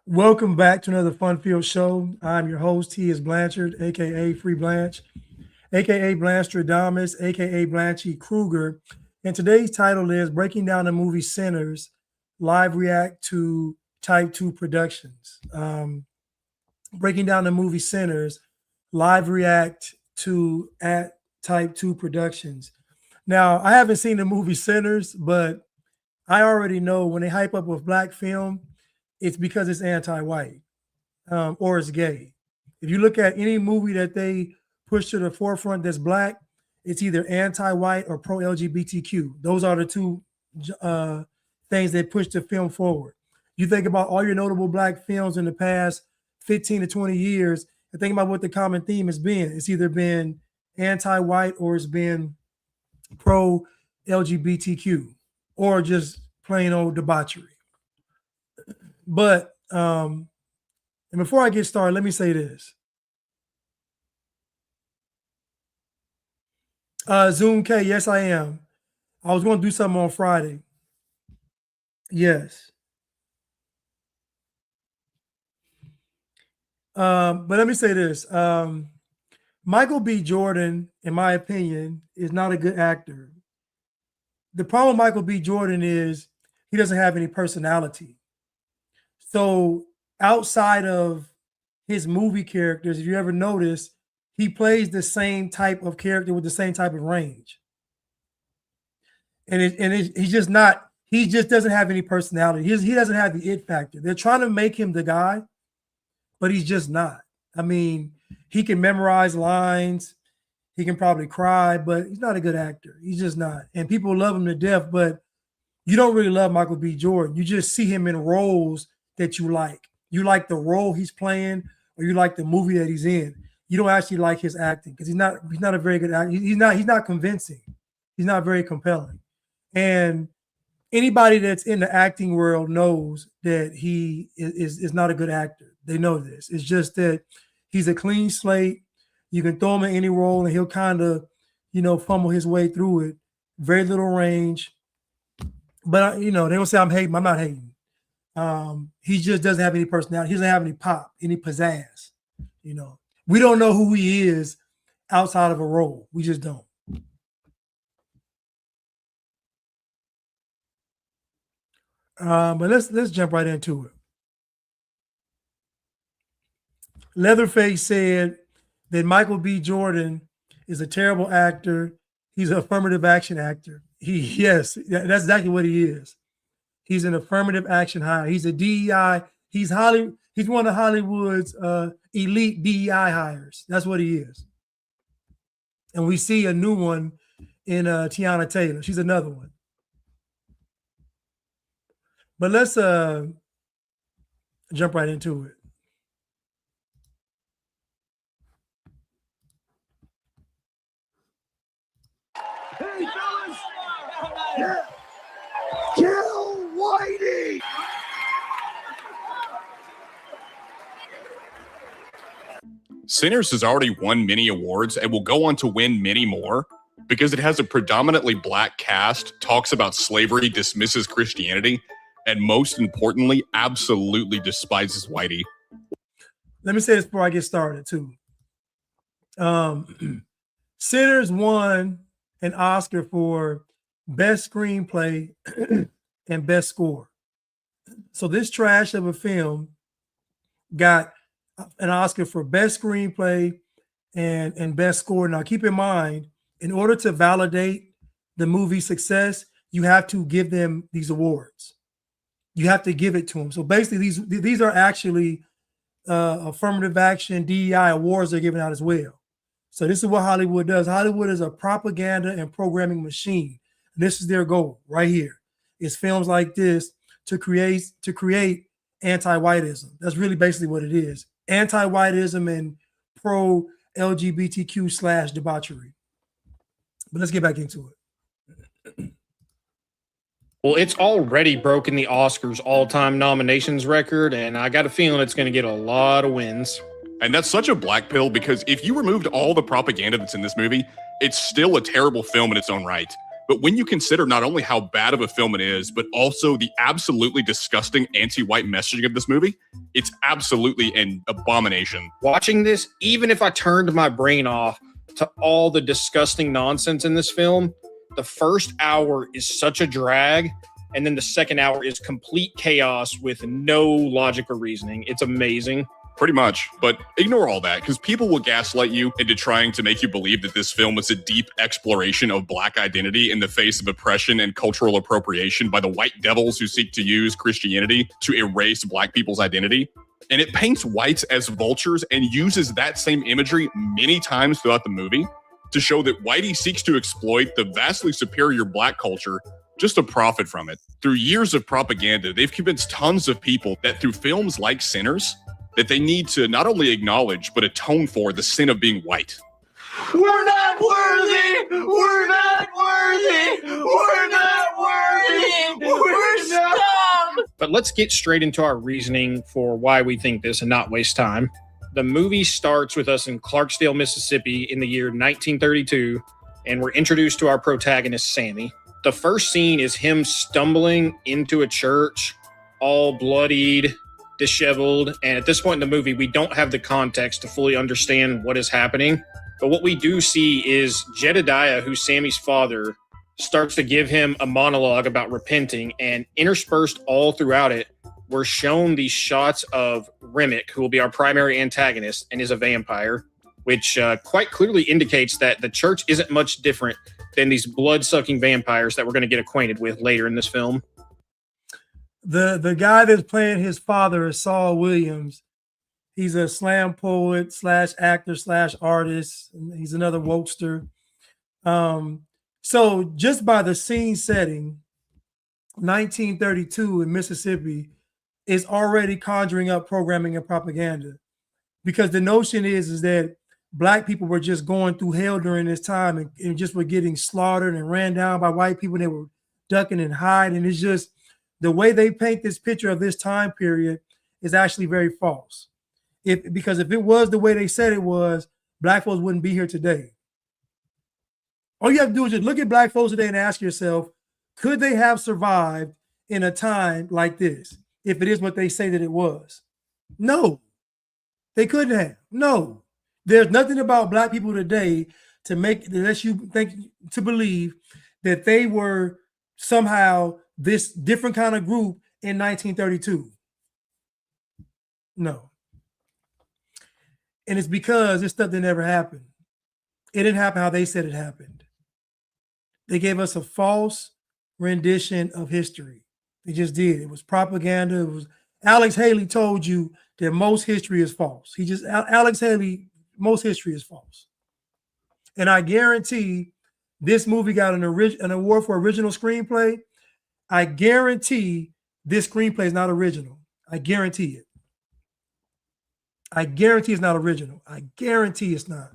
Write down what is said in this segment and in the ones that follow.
Welcome back to another fun-filled show. I'm your host, T. is Blanchard, aka Free Blanche, aka Blanstradamus, aka Blanchy Kruger. And today's title is Breaking Down the Movie Sinners, Live React to Type 2 Productions. Breaking down the movie Sinners, Live React to at Type 2 Productions. Now, I haven't seen the movie Sinners, but I already know when they hype up with black film, it's because it's anti-white or it's gay. If you look at any movie that they push to the forefront that's black, it's either anti-white or pro-LGBTQ. Those are the two things that push the film forward. You think about all your notable black films in the past 15 to 20 years, and think about what the common theme has been. It's either been anti-white or it's been pro-LGBTQ or just plain old debauchery. But and before I get started, let me say this. Zoom K, yes, I am. I was going to do something on Friday. Yes. But let me say this. Michael B. Jordan, in my opinion, is not a good actor. The problem with Michael B. Jordan is he doesn't have any personality. So outside of his movie characters, if you ever notice, he plays the same type of character with the same type of range. He's just not, he just doesn't have any personality. He doesn't have the it factor. They're trying to make him the guy, but he's just not. I mean, he can memorize lines. He can probably cry, but he's not a good actor. He's just not. And people love him to death, but you don't really love Michael B. Jordan. You just see him in roles that you like. You like the role he's playing, or you like the movie that he's in. You don't actually like his acting because he's not a very good actor. He's not convincing. He's not very compelling. And anybody that's in the acting world knows that he is not a good actor. They know this. It's just that he's a clean slate. You can throw him in any role and he'll kind of, fumble his way through it. Very little range. But, they don't say I'm hating. I'm not hating. He just doesn't have any personality. He doesn't have any pop, any pizzazz. We don't know who he is outside of a role. We just don't. But let's jump right into it. Leatherface said that Michael B. Jordan is a terrible actor. He's an affirmative action actor. Yes, that's exactly what he is. He's an affirmative action hire. He's a DEI. He's one of Hollywood's elite DEI hires. That's what he is. And we see a new one in Tiana Taylor. She's another one. But let's jump right into it. Hey, fellas! Yeah. Kill Whitey! Sinners has already won many awards and will go on to win many more because it has a predominantly black cast, talks about slavery, dismisses Christianity, and most importantly, absolutely despises Whitey. Let me say this before I get started, too. Sinners won an Oscar for Best Screenplay and Best Score. So this trash of a film got an Oscar for Best Screenplay and Best Score. Now, keep in mind, in order to validate the movie's success, you have to give them these awards. You have to give it to them. So basically, these are actually affirmative action DEI awards they're giving out as well. So this is what Hollywood does. Hollywood is a propaganda and programming machine. And this is their goal right here. It's films like this to create anti-whiteism. That's really basically what it is. Anti-whiteism and pro-LGBTQ / debauchery. But let's get back into it. Well, it's already broken the Oscars all-time nominations record, and I got a feeling it's going to get a lot of wins. And that's such a black pill because if you removed all the propaganda that's in this movie, it's still a terrible film in its own right. But when you consider not only how bad of a film it is, but also the absolutely disgusting anti-white messaging of this movie, it's absolutely an abomination. Watching this, even if I turned my brain off to all the disgusting nonsense in this film, the first hour is such a drag, and then the second hour is complete chaos with no logic or reasoning. It's amazing. Pretty much, but ignore all that, because people will gaslight you into trying to make you believe that this film is a deep exploration of Black identity in the face of oppression and cultural appropriation by the white devils who seek to use Christianity to erase Black people's identity. And it paints whites as vultures and uses that same imagery many times throughout the movie to show that Whitey seeks to exploit the vastly superior Black culture just to profit from it. Through years of propaganda, they've convinced tons of people that through films like Sinners, that they need to not only acknowledge, but atone for the sin of being white. We're not worthy! We're not worthy! We're not worthy! We're scum! But let's get straight into our reasoning for why we think this and not waste time. The movie starts with us in Clarksdale, Mississippi in the year 1932, and we're introduced to our protagonist, Sammy. The first scene is him stumbling into a church, all bloodied, disheveled, and at this point in the movie, we don't have the context to fully understand what is happening. But what we do see is Jedediah, who's Sammy's father, starts to give him a monologue about repenting, and interspersed all throughout it, we're shown these shots of Remick, who will be our primary antagonist and is a vampire, which quite clearly indicates that the church isn't much different than these blood-sucking vampires that we're going to get acquainted with later in this film. The guy that's playing his father is Saul Williams. He's a slam poet / actor / artist. He's another wokester. So just by the scene setting, 1932 in Mississippi is already conjuring up programming and propaganda, because the notion is that Black people were just going through hell during this time and just were getting slaughtered and ran down by white people. They were ducking and hiding. It's just the way they paint this picture of this time period is actually very false. Because if it was the way they said it was, Black folks wouldn't be here today. All you have to do is just look at Black folks today and ask yourself, could they have survived in a time like this if it is what they say that it was? No, they couldn't have. No, there's nothing about Black people today to let you think, to believe that they were somehow this different kind of group in 1932. No. And it's because this stuff that never happened. It didn't happen how they said it happened. They gave us a false rendition of history. They just did. It was propaganda. It was Alex Haley told you that most history is false. Alex Haley, most history is false. And I guarantee this movie got an award for original screenplay. I guarantee this screenplay is not original. I guarantee it. I guarantee it's not original. I guarantee it's not.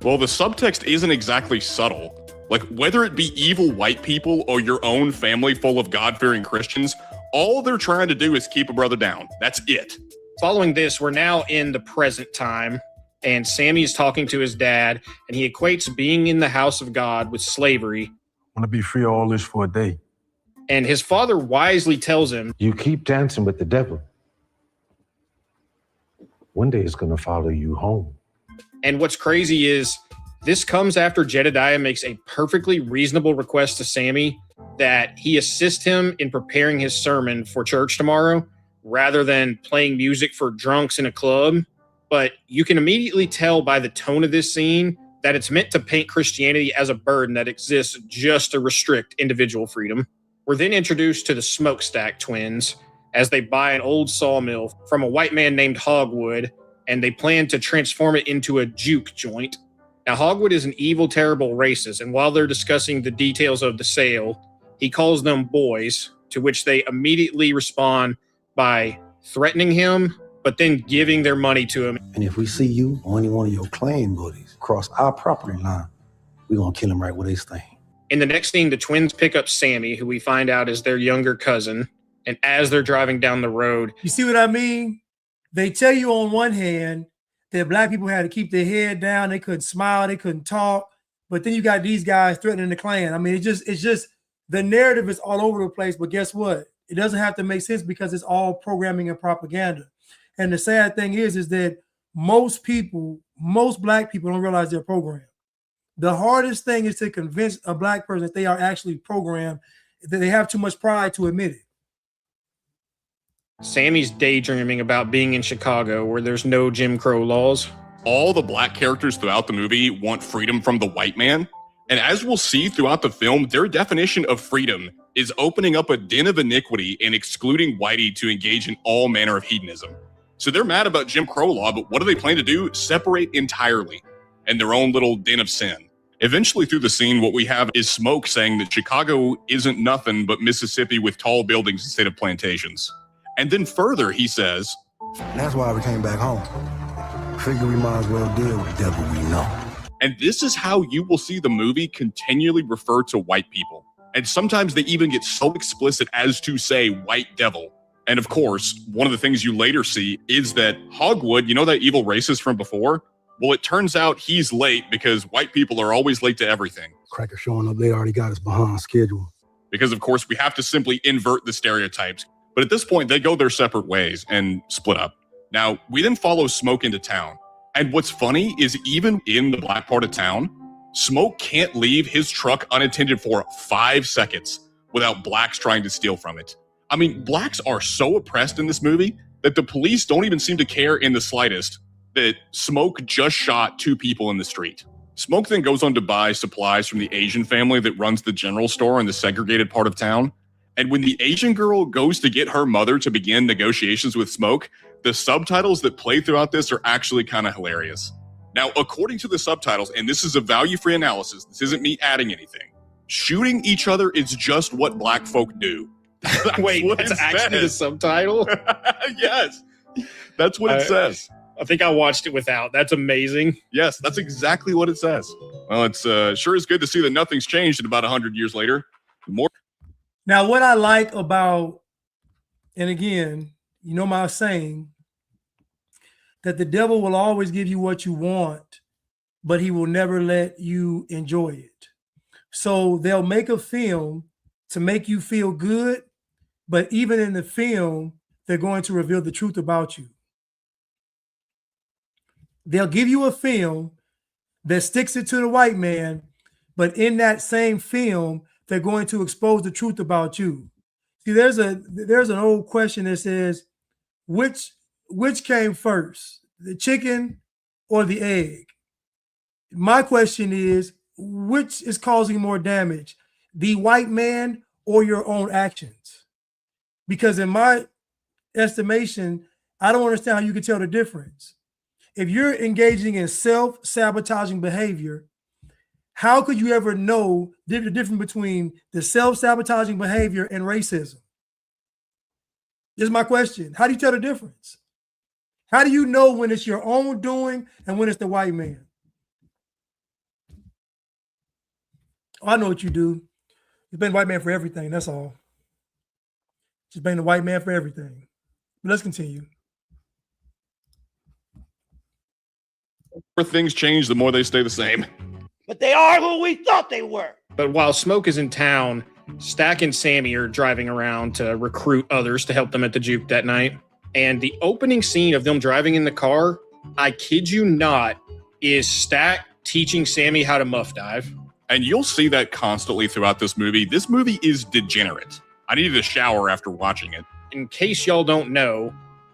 Well, the subtext isn't exactly subtle. Like, whether it be evil white people or your own family full of God-fearing Christians, all they're trying to do is keep a brother down. That's it. Following this, we're now in the present time, and Sammy is talking to his dad, and he equates being in the house of God with slavery. I want to be free of all this for a day. And his father wisely tells him, You keep dancing with the devil. One day it's going to follow you home. and what's crazy is this comes after Jedediah makes a perfectly reasonable request to Sammy that he assist him in preparing his sermon for church tomorrow rather than playing music for drunks in a club. But you can immediately tell by the tone of this scene that it's meant to paint Christianity as a burden that exists just to restrict individual freedom. We're then introduced to the Smokestack twins as they buy an old sawmill from a white man named Hogwood, and they plan to transform it into a juke joint. Now, Hogwood is an evil, terrible racist, and while they're discussing the details of the sale, he calls them boys, to which they immediately respond by threatening him, but then giving their money to him. And if we see you or any one of your clan buddies cross our property line, we're going to kill them right where they stay. In the next scene, the twins pick up Sammy, who we find out is their younger cousin. And as they're driving down the road, you see what I mean? They tell you on one hand that black people had to keep their head down. They couldn't smile. They couldn't talk. But then you got these guys threatening the Klan. I mean, it's just the narrative is all over the place. But guess what? It doesn't have to make sense because it's all programming and propaganda. And the sad thing is that most black people don't realize they're programmed. The hardest thing is to convince a black person that they are actually programmed, that they have too much pride to admit it. Sammy's daydreaming about being in Chicago where there's no Jim Crow laws. All the black characters throughout the movie want freedom from the white man. And as we'll see throughout the film, their definition of freedom is opening up a den of iniquity and excluding whitey to engage in all manner of hedonism. So they're mad about Jim Crow law, but what do they plan to do? Separate entirely in their own little den of sin. Eventually through the scene, what we have is Smoke saying that Chicago isn't nothing but Mississippi with tall buildings instead of plantations. And then further, he says, That's why we came back home. Figure we might as well deal with the devil we know. and this is how you will see the movie continually refer to white people. And sometimes they even get so explicit as to say white devil. And of course, one of the things you later see is that Hogwood, you know that evil racist from before? Well, it turns out he's late because white people are always late to everything. Cracker showing up, they already got us behind schedule. Because of course, we have to simply invert the stereotypes. But at this point, they go their separate ways and split up. Now, we then follow Smoke into town. And what's funny is even in the black part of town, Smoke can't leave his truck unattended for 5 seconds without blacks trying to steal from it. I mean, blacks are so oppressed in this movie that the police don't even seem to care in the slightest that Smoke just shot 2 people in the street. Smoke then goes on to buy supplies from the Asian family that runs the general store in the segregated part of town. And when the Asian girl goes to get her mother to begin negotiations with Smoke, the subtitles that play throughout this are actually kind of hilarious. Now, according to the subtitles, and this is a value-free analysis, this isn't me adding anything, shooting each other is just what black folk do. Wait, that's actually the subtitle? Yes, that's what it says. I think I watched it without. That's amazing. Yes, that's exactly what it says. Well, it's sure is good to see that nothing's changed in about 100 years later. More. Now, what I like about, and again, you know my saying, that the devil will always give you what you want, but he will never let you enjoy it. So they'll make a film to make you feel good, but even in the film, they're going to reveal the truth about you. They'll give you a film that sticks it to the white man, but in that same film, they're going to expose the truth about you. See, there's an old question that says, which came first, the chicken or the egg? My question is, which is causing more damage, the white man or your own actions? Because in my estimation, I don't understand how you can tell the difference. If you're engaging in self-sabotaging behavior, how could you ever know the difference between the self-sabotaging behavior and racism? This is my question. How do you tell the difference? How do you know when it's your own doing and when it's the white man? Oh, I know what you do. You blame the white man for everything. That's all. Just blame the white man for everything. But let's continue. The more things change, the more they stay the same. But they are who we thought they were. But while Smoke is in town, Stack and Sammy are driving around to recruit others to help them at the juke that night. And the opening scene of them driving in the car, I kid you not, is Stack teaching Sammy how to muff dive. And you'll see that constantly throughout this movie. This movie is degenerate. I needed a shower after watching it. In case y'all don't know,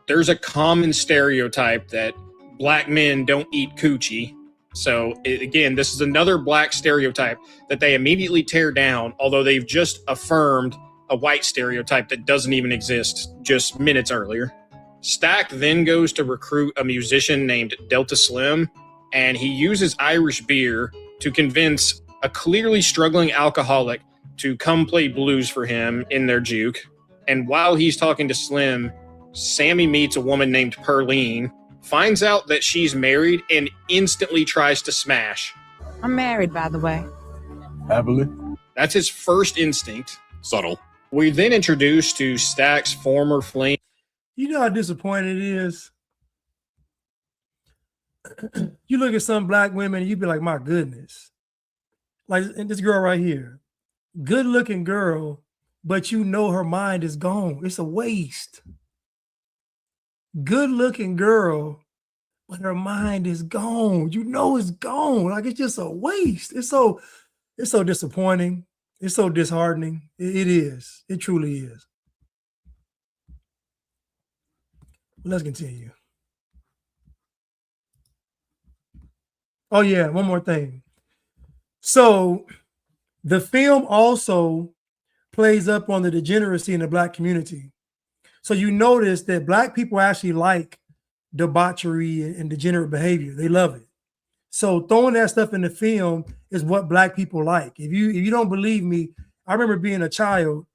there's a common stereotype that black men don't eat coochie. So again, this is another black stereotype that they immediately tear down, although they've just affirmed a white stereotype that doesn't even exist just minutes earlier. Stack then goes to recruit a musician named Delta Slim, and he uses Irish beer to convince a clearly struggling alcoholic to come play blues for him in their juke. And while he's talking to Slim, Sammy meets a woman named Perline, finds out that she's married, and instantly tries to smash. I'm married, by the way. Happily. That's his first instinct. Subtle. We then introduced to Stack's former fling. You know how disappointing it is? You look at some black women and you be like, my goodness. Like this girl right here, good looking girl, but you know her mind is gone. It's a waste. Good looking girl, but her mind is gone. You know it's gone. Like it's just a waste. It's so disappointing. It's so disheartening. It is. It truly is. Let's continue. Oh yeah, one more thing. So the film also plays up on the degeneracy in the Black community. So you notice that Black people actually like debauchery and degenerate behavior. They love it. So throwing that stuff in the film is what Black people like. If you don't believe me, I remember being a child,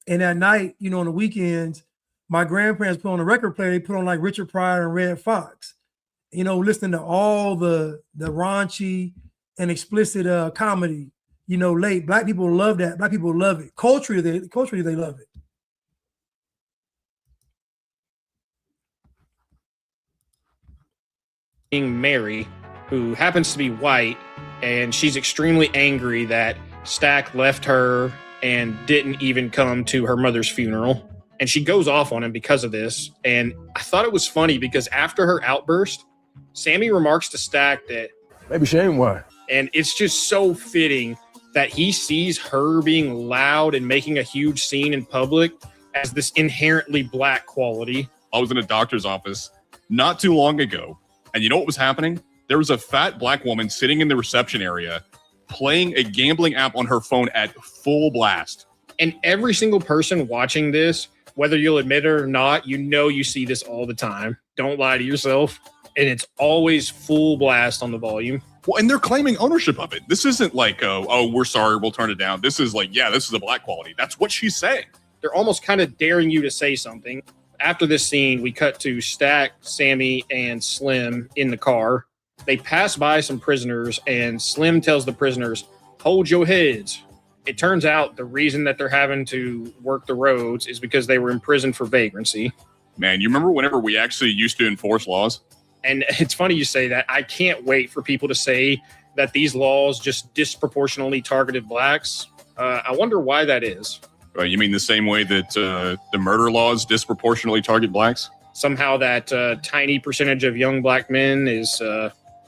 and at night, you know, on the weekends, my grandparents put on a record player. They put on like Richard Pryor and Red Fox, you know, listening to all the raunchy and explicit comedy, you know, late. Black people love that. Black people love it. Culturally, they love it. Mary, who happens to be white, and she's extremely angry that Stack left her and didn't even come to her mother's funeral. And she goes off on him because of this. And I thought it was funny because after her outburst, Sammy remarks to Stack that Maybe she ain't white. and it's just so fitting that he sees her being loud and making a huge scene in public as this inherently Black quality. I was in a doctor's office not too long ago, and you know what was happening? There was a fat Black woman sitting in the reception area playing a gambling app on her phone at full blast. And every single person watching this, whether you'll admit it or not, you know you see this all the time. Don't lie to yourself. And it's always full blast on the volume. Well, and they're claiming ownership of it. This isn't like, oh, we're sorry, we'll turn it down. This is like, yeah, this is a Black quality. That's what she's saying. They're almost kind of daring you to say something. After this scene, we cut to Stack, Sammy, and Slim in the car. They pass by some prisoners, and Slim tells the prisoners, hold your heads. It turns out the reason that they're having to work the roads is because they were imprisoned for vagrancy. Man, you remember whenever we actually used to enforce laws? And it's funny you say that. I can't wait for people to say that these laws just disproportionately targeted Blacks. I wonder why that is. You mean the same way that the murder laws disproportionately target Blacks? Somehow that tiny percentage of young Black men is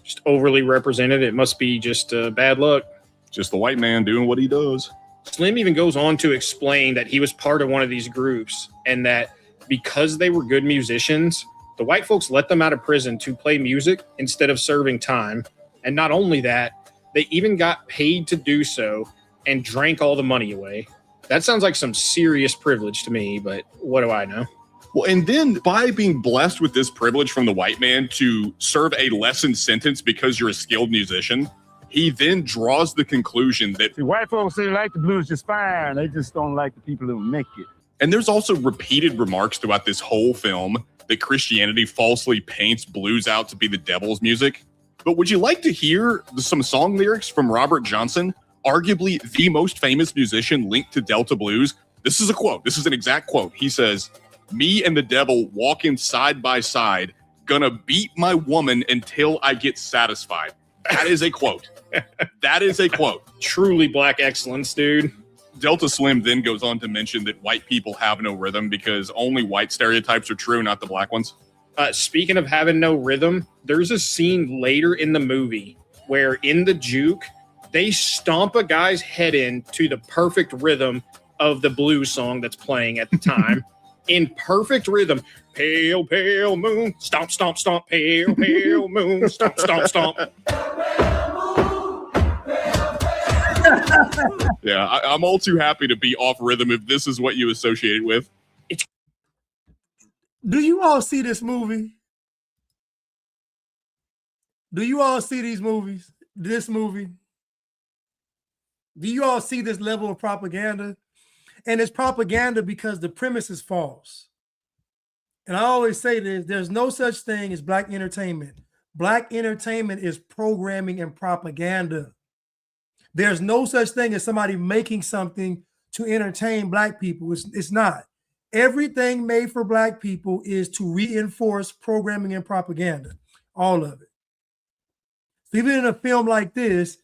just overly represented. It must be just bad luck. Just the white man doing what he does. Slim even goes on to explain that he was part of one of these groups and that because they were good musicians, the white folks let them out of prison to play music instead of serving time. And not only that, they even got paid to do so and drank all the money away. That sounds like some serious privilege to me, but what do I know? Well, and then by being blessed with this privilege from the white man to serve a lessened sentence because you're a skilled musician, he then draws the conclusion that See, white folks say they like the blues just fine. They just don't like the people who make it. And there's also repeated remarks throughout this whole film that Christianity falsely paints blues out to be the devil's music. But would you like to hear some song lyrics from Robert Johnson, arguably the most famous musician linked to Delta blues? This is a quote. This is an exact quote. He says, "Me and the devil walking side by side, gonna beat my woman until I get satisfied." That is a quote. That is a quote. Truly Black excellence, dude. Delta Slim then goes on to mention that white people have no rhythm because only white stereotypes are true, not the Black ones. Speaking of having no rhythm, there's a scene later in the movie where in the juke, they stomp a guy's head in to the perfect rhythm of the blues song that's playing at the time. In perfect rhythm. Pale, pale moon, stomp, stomp, stomp, pale, pale moon, stomp, stomp, stomp. Yeah, I'm all too happy to be off rhythm if this is what you associate it with. Do you all see this movie? Do you all see these movies? This movie? Do you all see this level of propaganda? And it's propaganda because the premise is false. And I always say this, there's no such thing as Black entertainment. Black entertainment is programming and propaganda. There's no such thing as somebody making something to entertain Black people. It's not. Everything made for Black people is to reinforce programming and propaganda. All of it. So even in a film like this,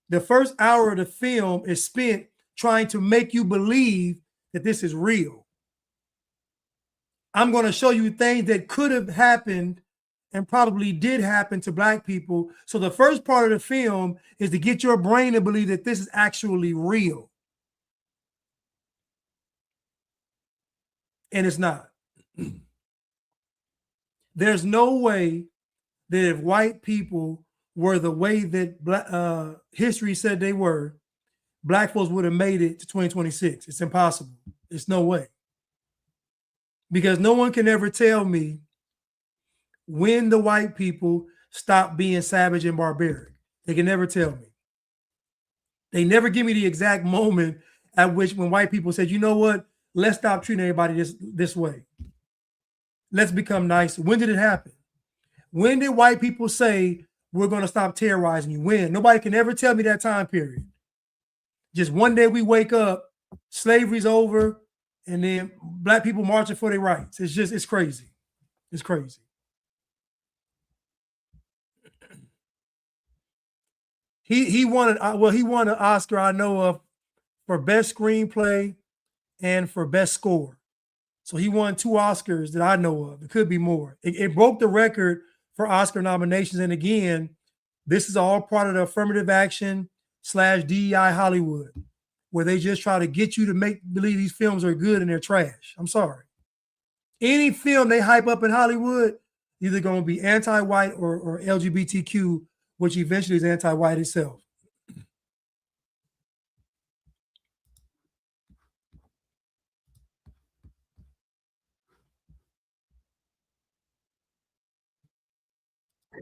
The first hour of the film is spent trying to make you believe that this is real. I'm going to show you things that could have happened and probably did happen to Black people. So the first part of the film is to get your brain to believe that this is actually real. And it's not. There's no way that if white people were the way that history said they were, Black folks would have made it to 2026. It's impossible. It's no way. Because no one can ever tell me when the white people stopped being savage and barbaric. They can never tell me. They never give me the exact moment at which when white people said, you know what, let's stop treating everybody this way. Let's become nice. When did it happen? When did white people say, we're going to stop terrorizing you? When? Nobody can ever tell me that time period. Just one day we wake up, slavery's over, and then Black people marching for their rights. It's crazy. It's crazy. He won an Oscar I know of for best screenplay and for best score. So he won 2 Oscars that I know of. It could be more. It broke the record for Oscar nominations. And again, this is all part of the affirmative action / DEI Hollywood, where they just try to get you to make believe these films are good and they're trash. I'm sorry. Any film they hype up in Hollywood, either going to be anti-white or LGBTQ, which eventually is anti-white itself.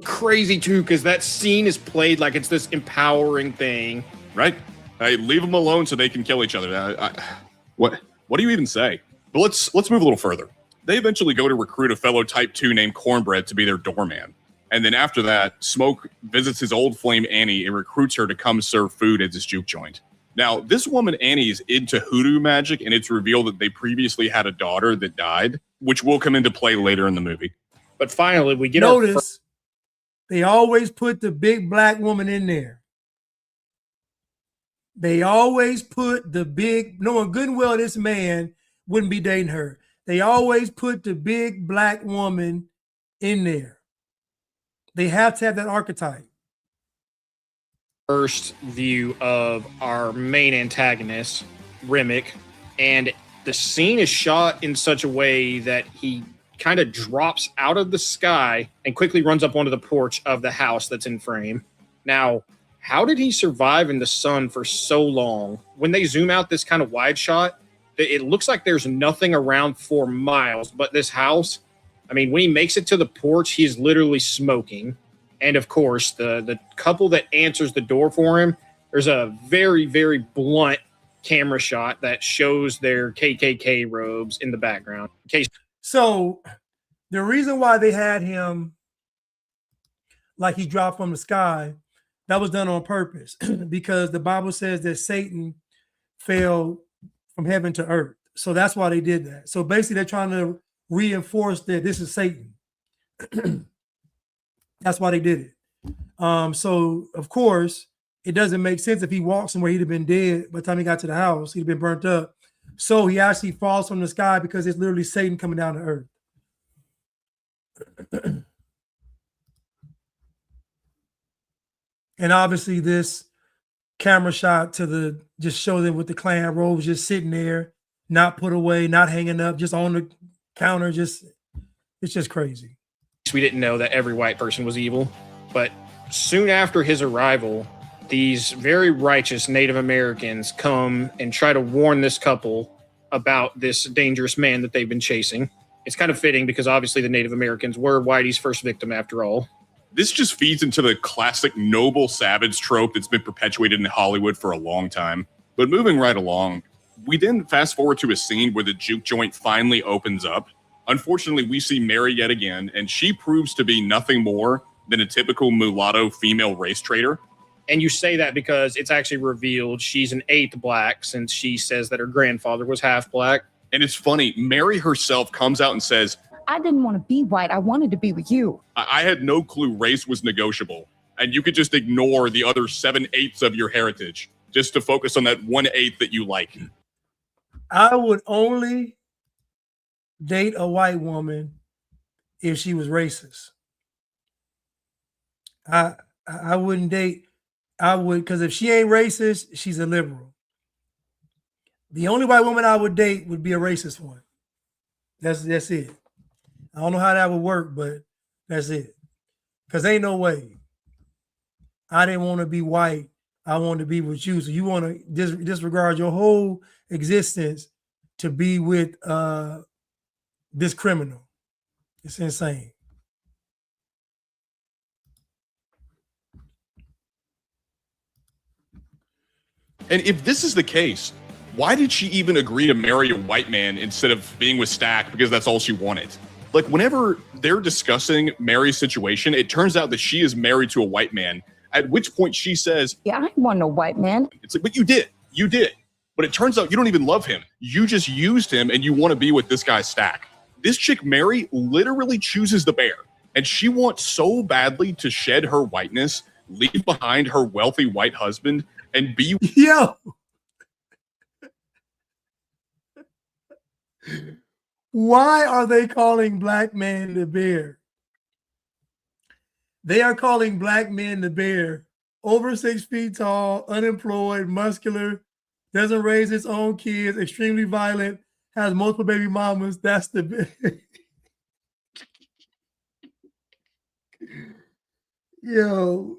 Crazy too, because that scene is played like it's this empowering thing. Right? Hey, leave them alone so they can kill each other. What do you even say? But let's move a little further. They eventually go to recruit a fellow Type 2 named Cornbread to be their doorman. And then after that, Smoke visits his old flame Annie and recruits her to come serve food at his juke joint. Now, this woman Annie is into hoodoo magic, and it's revealed that they previously had a daughter that died, which will come into play later in the movie. But finally, we get Notice they always put the big Black woman in there. They always put the big, knowing good and well this man wouldn't be dating her. They always put the big Black woman in there. They have to have that archetype. first view of our main antagonist, Remick, and the scene is shot in such a way that he kind of drops out of the sky and quickly runs up onto the porch of the house that's in frame. Now, how did he survive in the sun for so long? When they zoom out this kind of wide shot, it looks like there's nothing around for miles, but this house, I mean, when he makes it to the porch, he's literally smoking. And of course, the couple that answers the door for him, there's a very, very blunt camera shot that shows their KKK robes in the background. So the reason why they had him like he dropped from the sky, that was done on purpose because the Bible says that Satan fell from heaven to earth. So that's why they did that. So basically they're trying to reinforce that this is Satan. That's why they did it. So of course it doesn't make sense if he walked somewhere, he'd have been dead by the time he got to the house, he'd have been burnt up. So he actually falls from the sky because it's literally Satan coming down to earth. And obviously this camera shot to just show them with the Klan robes just sitting there, not put away, not hanging up, just on the counter. It's just crazy. We didn't know that every white person was evil, but soon after his arrival, these very righteous Native Americans come and try to warn this couple about this dangerous man that they've been chasing. It's kind of fitting because obviously the Native Americans were Whitey's first victim after all. This just feeds into the classic noble savage trope that's been perpetuated in Hollywood for a long time. But moving right along, we then fast forward to a scene where the juke joint finally opens up. Unfortunately, we see Mary yet again, and she proves to be nothing more than a typical mulatto female race traitor. And you say that because it's actually revealed she's an 8th Black since she says that her grandfather was half Black. And it's funny, Mary herself comes out and says, I didn't want to be white. I wanted to be with you. I had no clue race was negotiable. and you could just ignore the other 7/8 of your heritage just to focus on that 1/8 that you like. I would only date a white woman if she was racist. I wouldn't date. I would, because if she ain't racist, she's a liberal. The only white woman I would date would be a racist one. That's it. I don't know how that would work, but that's it. Because ain't no way. I didn't want to be white. I want to be with you. So you want to disregard your whole existence to be with this criminal. It's insane. And if this is the case, why did she even agree to marry a white man instead of being with Stack because that's all she wanted? Like, whenever they're discussing Mary's situation, it turns out that she is married to a white man, at which point she says, Yeah, I want no white man. it's like, but you did. But it turns out you don't even love him. You just used him and you want to be with this guy Stack. This chick, Mary, literally chooses the bear. And she wants so badly to shed her whiteness, leave behind her wealthy white husband, and be... Yo. Why are they calling black men the bear? They are calling black men the bear. Over 6 feet tall, unemployed, muscular, doesn't raise its own kids, extremely violent, has multiple baby mamas. That's the bear. Yo.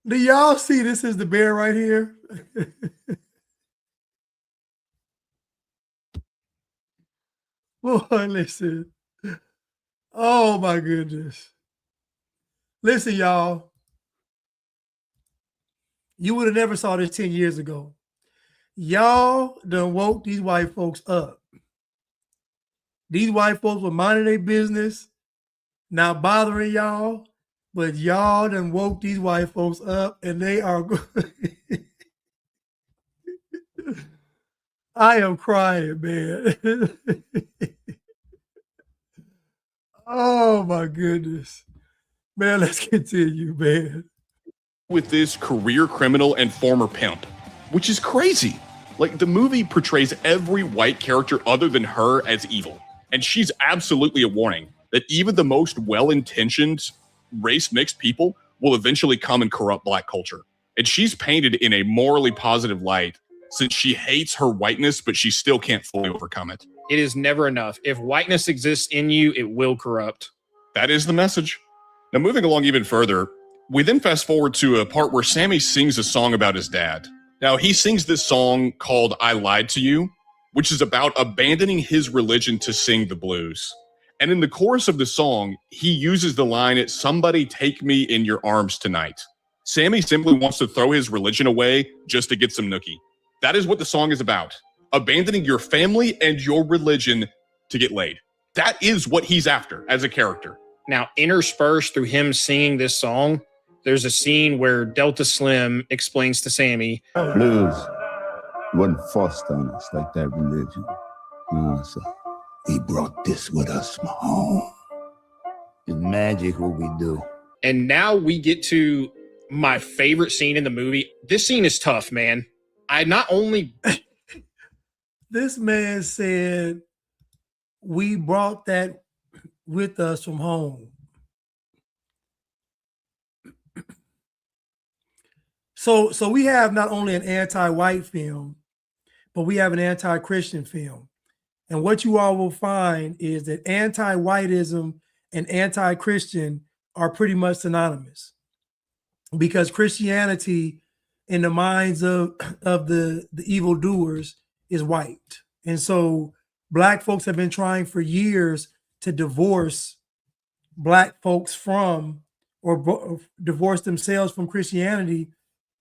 Do y'all see this is the bear right here? Boy, listen. Oh my goodness. Listen, y'all. You would have never saw this 10 years ago. Y'all done woke these white folks up. These white folks were minding their business, not bothering y'all, but y'all done woke these white folks up and they are I am crying, man. Oh my goodness. Man, let's continue, man. with this career criminal and former pimp, which is crazy. Like, the movie portrays every white character other than her as evil. And she's absolutely a warning that even the most well-intentioned race-mixed people will eventually come and corrupt black culture. And she's painted in a morally positive light since she hates her whiteness, but she still can't fully overcome it. It is never enough. If whiteness exists in you, it will corrupt. That is the message. Now, moving along even further, we then fast forward to a part where Sammy sings a song about his dad. Now, he sings this song called I Lied to You, which is about abandoning his religion to sing the blues. And in the chorus of the song, he uses the line, "Somebody take me in your arms tonight." Sammy simply wants to throw his religion away just to get some nookie. That is what the song is about. Abandoning your family and your religion to get laid. That is what he's after as a character. Now, interspersed through him singing this song, there's a scene where Delta Slim explains to Sammy, Blues wasn't forced on us like that religion. So he brought this with us from home. It's magic what we do. and now we get to my favorite scene in the movie. This scene is tough, man. I not only... This man said, we brought that with us from home. So we have not only an anti-white film, but we have an anti-Christian film. And what you all will find is that anti-whiteism and anti-Christian are pretty much synonymous, because Christianity in the minds of the evildoers is white. And so Black folks have been trying for years to divorce Black folks from, or divorce themselves from Christianity,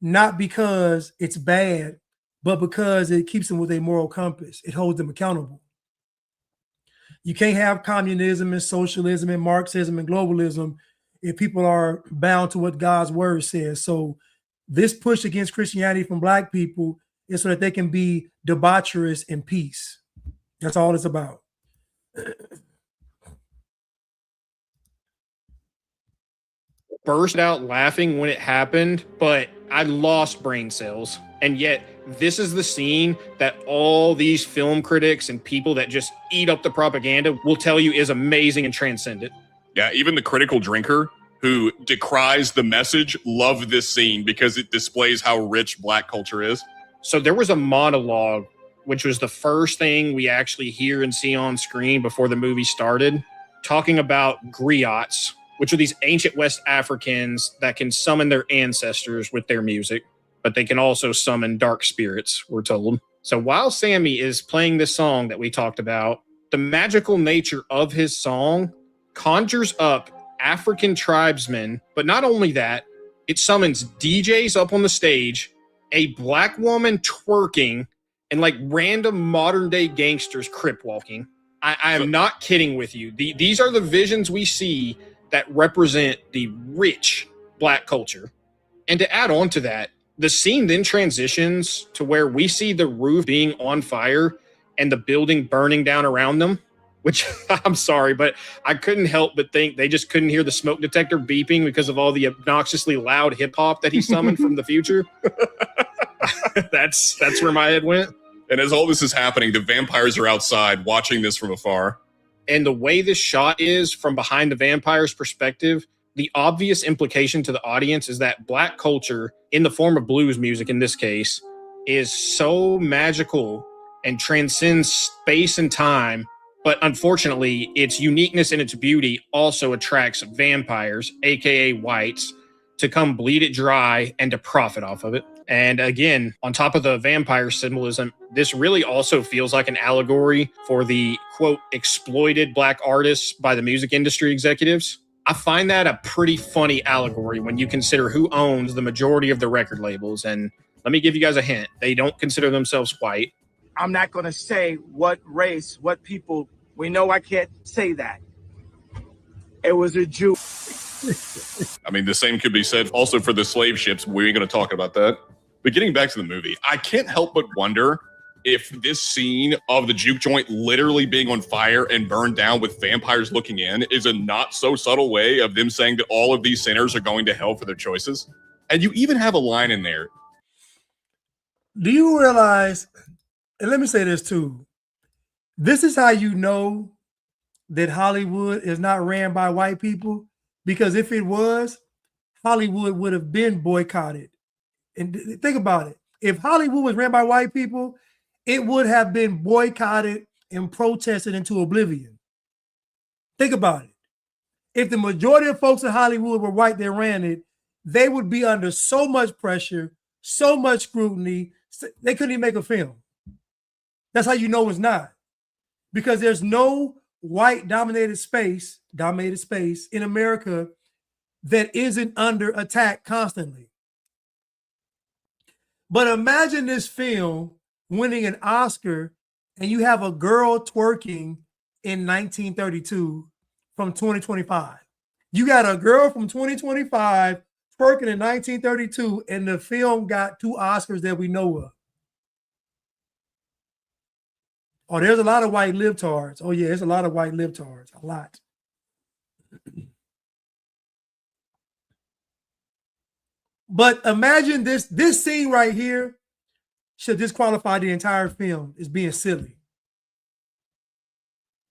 not because it's bad, but because it keeps them with a moral compass. It holds them accountable. You can't have communism and socialism and Marxism and globalism if people are bound to what God's word says. So this push against Christianity from Black people is so that they can be debaucherous in peace. That's all it's about. burst out laughing when it happened, but I lost brain cells. And yet, this is the scene that all these film critics and people that just eat up the propaganda will tell you is amazing and transcendent. Yeah, even the critical drinker who decries the message loved this scene because it displays how rich Black culture is. So there was a monologue, which was the first thing we actually hear and see on screen before the movie started, talking about griots, which are these ancient West Africans that can summon their ancestors with their music, but they can also summon dark spirits, we're told. So while Sammy is playing this song that we talked about, the magical nature of his song conjures up African tribesmen, but not only that, it summons DJs up on the stage, a Black woman twerking, and like random modern day gangsters crip walking. I am not kidding with you. These are the visions we see that represent the rich Black culture. And to add on to that, the scene then transitions to where we see the roof being on fire and the building burning down around them, which I'm sorry, but I couldn't help but think they just couldn't hear the smoke detector beeping because of all the obnoxiously loud hip hop that he summoned from the future. That's where my head went. And as all this is happening, the vampires are outside watching this from afar. And the way this shot is from behind the vampire's perspective, the obvious implication to the audience is that Black culture, in the form of blues music in this case, is so magical and transcends space and time. But unfortunately, its uniqueness and its beauty also attracts vampires, aka whites, to come bleed it dry and to profit off of it. And again, on top of the vampire symbolism, this really also feels like an allegory for the, quote, exploited Black artists by the music industry executives. I find that a pretty funny allegory when you consider who owns the majority of the record labels. And let me give you guys a hint. They don't consider themselves white. I'm not going to say what race, what people. We know I can't say that. It was a Jew. I mean, the same could be said also for the slave ships. We ain't going to talk about that. But getting back to the movie, I can't help but wonder if this scene of the juke joint literally being on fire and burned down with vampires looking in is a not so subtle way of them saying that all of these sinners are going to hell for their choices. And you even have a line in there. Do you realize, and let me say this too, this is how you know that Hollywood is not ran by white people, because if it was, Hollywood would have been boycotted. And think about it. If Hollywood was ran by white people, it would have been boycotted and protested into oblivion. Think about it. If the majority of folks in Hollywood were white that ran it, they would be under so much pressure, so much scrutiny, they couldn't even make a film. That's how you know it's not. Because there's no white dominated space in America that isn't under attack constantly. But imagine this film winning an Oscar and you have a girl twerking in 1932 from 2025. You got a girl from 2025 twerking in 1932 and the film got 2 Oscars that we know of. Oh, there's a lot of white libtards. Oh yeah, there's a lot of white libtards, a lot. But imagine this scene right here should disqualify the entire film as being silly.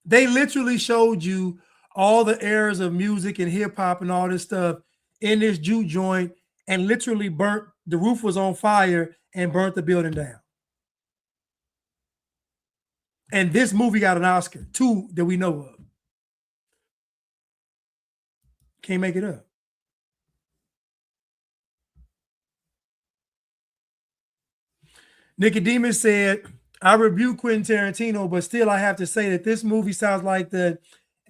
They literally showed you all the errors of music and hip hop and all this stuff in this juke joint and literally burnt, the roof was on fire and burnt the building down. And this movie got an Oscar, 2 that we know of. Can't make it up. Nicodemus said, I rebuke Quentin Tarantino, but still I have to say that this movie sounds like the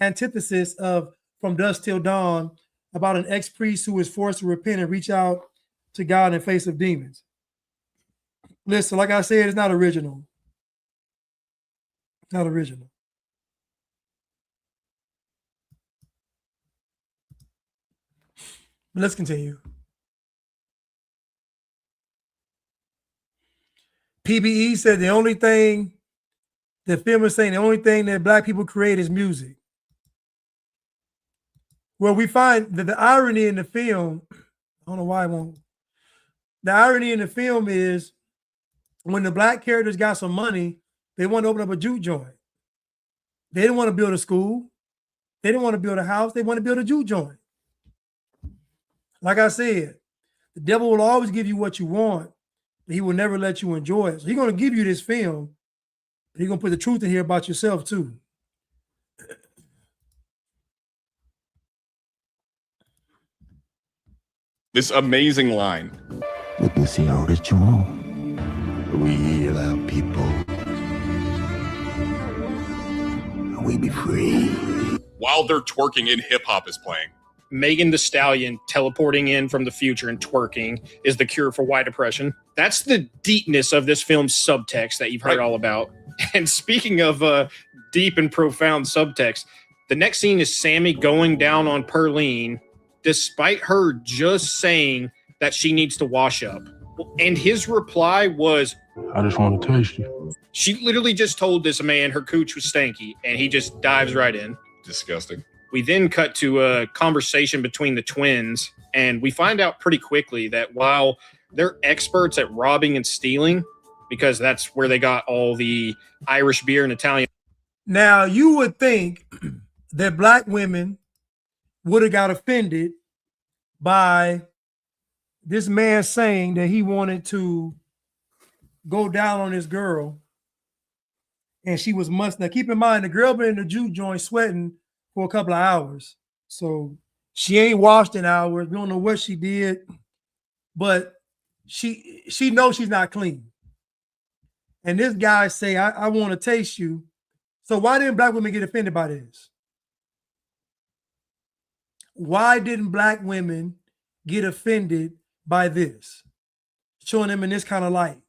antithesis of From Dusk Till Dawn, about an ex-priest who is forced to repent and reach out to God in the face of demons. Listen, like I said, it's not original. Not original. But let's continue. PBE said the only thing, the film is saying the only thing that Black people create is music. Well, we find that the irony in the film, I don't know why I won't. The irony in the film is when the black characters got some money, they want to open up a juke joint. They didn't want to build a school. They didn't want to build a house. They want to build a juke joint. Like I said, the devil will always give you what you want, but he will never let you enjoy it. So he's going to give you this film, but he's going to put the truth in here about yourself too. This amazing line. Witnessing our ritual, we allow people. We be free. While they're twerking and hip hop is playing. Megan Thee Stallion teleporting in from the future and twerking is the cure for white oppression. That's the deepness of this film's subtext that you've heard all about. And speaking of deep and profound subtext, the next scene is Sammy going down on Perline, despite her just saying that she needs to wash up. And his reply was, I just want to taste you. She literally just told this man her cooch was stanky, and he just dives right in. Disgusting. We then cut to a conversation between the twins, and we find out pretty quickly that while they're experts at robbing and stealing, because that's where they got all the Irish beer and Italian. Now, you would think that black women would have got offended by this man saying that he wanted to go down on this girl and she was must. Now, keep in mind, the girl been in the juke joint sweating for a couple of hours. So she ain't washed in hours. We don't know what she did, but she knows she's not clean. And this guy say, I want to taste you. So why didn't black women get offended by this? Why didn't black women get offended by this? Showing them in this kind of light.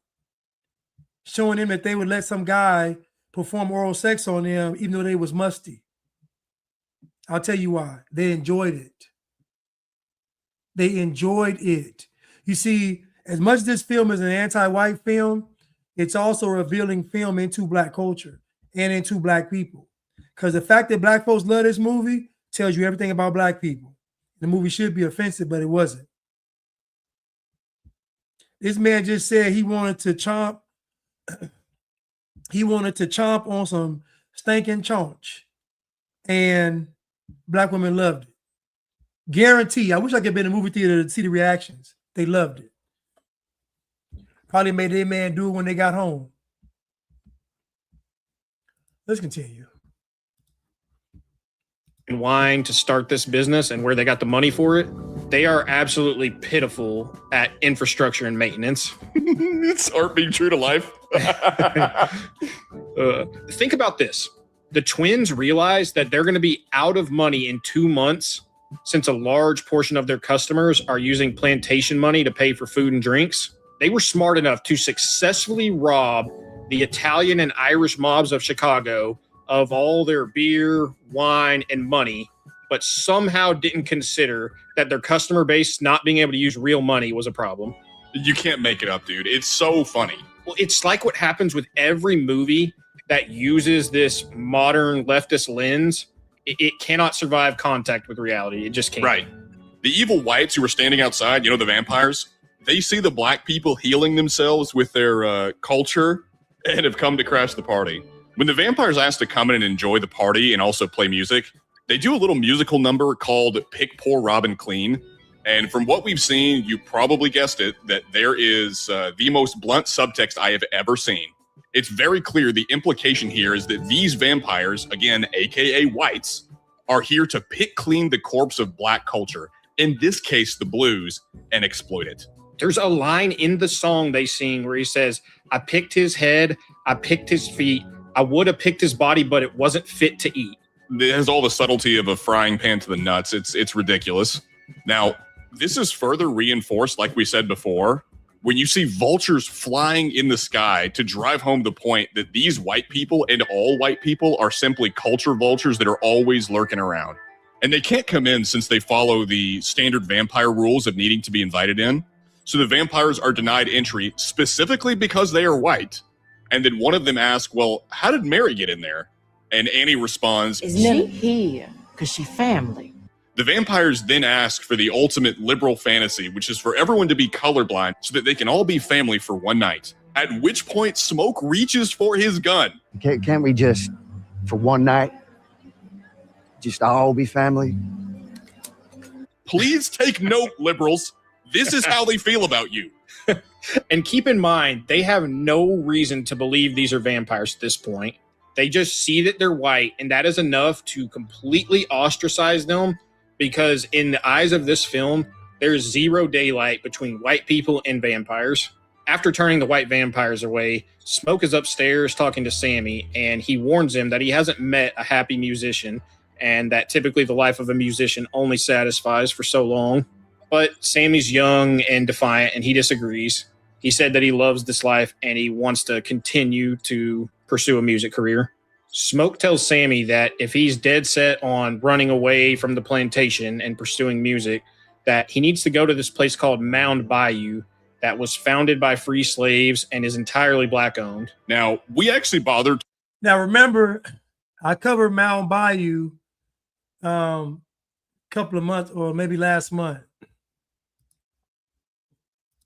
Showing them that they would let some guy perform oral sex on them even though they was musty. I'll tell you why. They enjoyed it. They enjoyed it. You see, as much as this film is an anti-white film, it's also a revealing film into black culture and into black people. Because the fact that black folks love this movie tells you everything about black people. The movie should be offensive, but it wasn't. This man just said he wanted to chomp. He wanted to chomp on some stinking chaunch. And black women loved it. Guarantee. I wish I could be in a movie theater to see the reactions. They loved it. Probably made their man do it when they got home. Let's continue. And wine to start this business and where they got the money for it. They are absolutely pitiful at infrastructure and maintenance. It's art being true to life. Think about this. The twins realize that they're going to be out of money in 2 months since a large portion of their customers are using plantation money to pay for food and drinks. They were smart enough to successfully rob the Italian and Irish mobs of Chicago of all their beer, wine, and money, but somehow didn't consider that their customer base not being able to use real money was a problem. You can't make it up, dude. It's so funny. Well, it's like what happens with every movie that uses this modern leftist lens. It cannot survive contact with reality. It just can't. Right. The evil whites who are standing outside, the vampires, they see the black people healing themselves with their culture and have come to crash the party. When the vampires ask to come in and enjoy the party and also play music, they do a little musical number called Pick Poor Robin Clean. And from what we've seen, you probably guessed it, that there is the most blunt subtext I have ever seen. It's very clear the implication here is that these vampires, again, aka whites, are here to pick clean the corpse of black culture, in this case, the blues, and exploit it. There's a line in the song they sing where he says, I picked his head, I picked his feet, I would have picked his body, but it wasn't fit to eat. It has all the subtlety of a frying pan to the nuts. It's ridiculous. Now, this is further reinforced, like we said before, when you see vultures flying in the sky to drive home the point that these white people and all white people are simply culture vultures that are always lurking around. And they can't come in since they follow the standard vampire rules of needing to be invited in. So the vampires are denied entry specifically because they are white. And then one of them asks, well, how did Mary get in there? And Annie responds, Is Nellie here? Because she family. The vampires then ask for the ultimate liberal fantasy, which is for everyone to be colorblind so that they can all be family for one night. At which point, Smoke reaches for his gun. Can't we just, for one night, just all be family? Please take note, liberals. This is how they feel about you. And keep in mind, they have no reason to believe these are vampires at this point. They just see that they're white, and that is enough to completely ostracize them, because in the eyes of this film, there's zero daylight between white people and vampires. After turning the white vampires away, Smoke is upstairs talking to Sammy, and he warns him that he hasn't met a happy musician, and that typically the life of a musician only satisfies for so long. But Sammy's young and defiant, and he disagrees. He said that he loves this life, and he wants to continue to pursue a music career. Smoke tells Sammy that if he's dead set on running away from the plantation and pursuing music, that he needs to go to this place called Mound Bayou that was founded by free slaves and is entirely black owned. Now, we actually bothered. Now, remember, I covered Mound Bayou a couple of months, or maybe last month,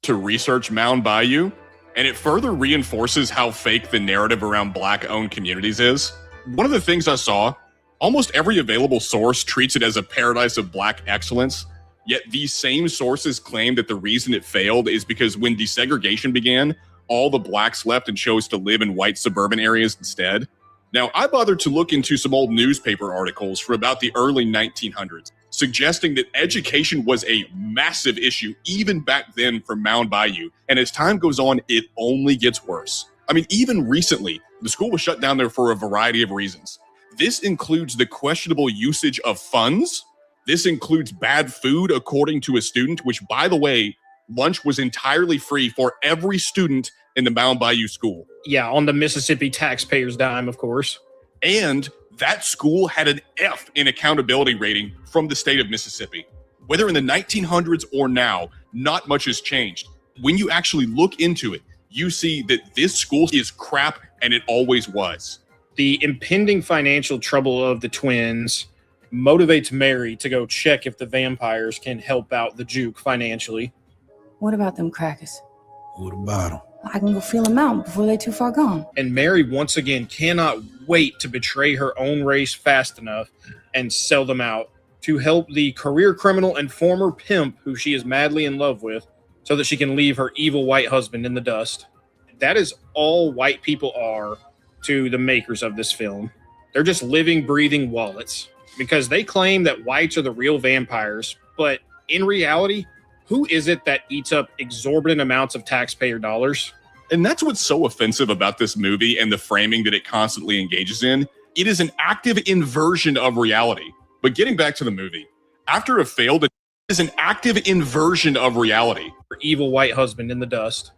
to research Mound Bayou, and it further reinforces how fake the narrative around black-owned communities is. One of the things I saw, almost every available source treats it as a paradise of black excellence, yet these same sources claim that the reason it failed is because when desegregation began, all the blacks left and chose to live in white suburban areas instead. Now, I bothered to look into some old newspaper articles from about the early 1900s, suggesting that education was a massive issue even back then for Mound Bayou, and as time goes on, it only gets worse. I mean, even recently, the school was shut down there for a variety of reasons. This includes the questionable usage of funds. This includes bad food, according to a student, which, by the way, lunch was entirely free for every student in the Mound Bayou school. Yeah, on the Mississippi taxpayers' dime, of course. And that school had an F in accountability rating from the state of Mississippi. Whether in the 1900s or now, not much has changed. When you actually look into it, you see that this school is crap, and it always was. The impending financial trouble of the twins motivates Mary to go check if the vampires can help out the Juke financially. What about them crackers? What about them? I can go feel them out before they're too far gone. And Mary, once again, cannot wait to betray her own race fast enough and sell them out to help the career criminal and former pimp who she is madly in love with, so that she can leave her evil white husband in the dust. That is all white people are to the makers of this film. They're just living, breathing wallets, because they claim that whites are the real vampires, but in reality, who is it that eats up exorbitant amounts of taxpayer dollars? And that's what's so offensive about this movie and the framing that it constantly engages in. It is an active inversion of reality. But getting back to the movie, after a failed, it is an active inversion of reality. Her evil white husband in the dust.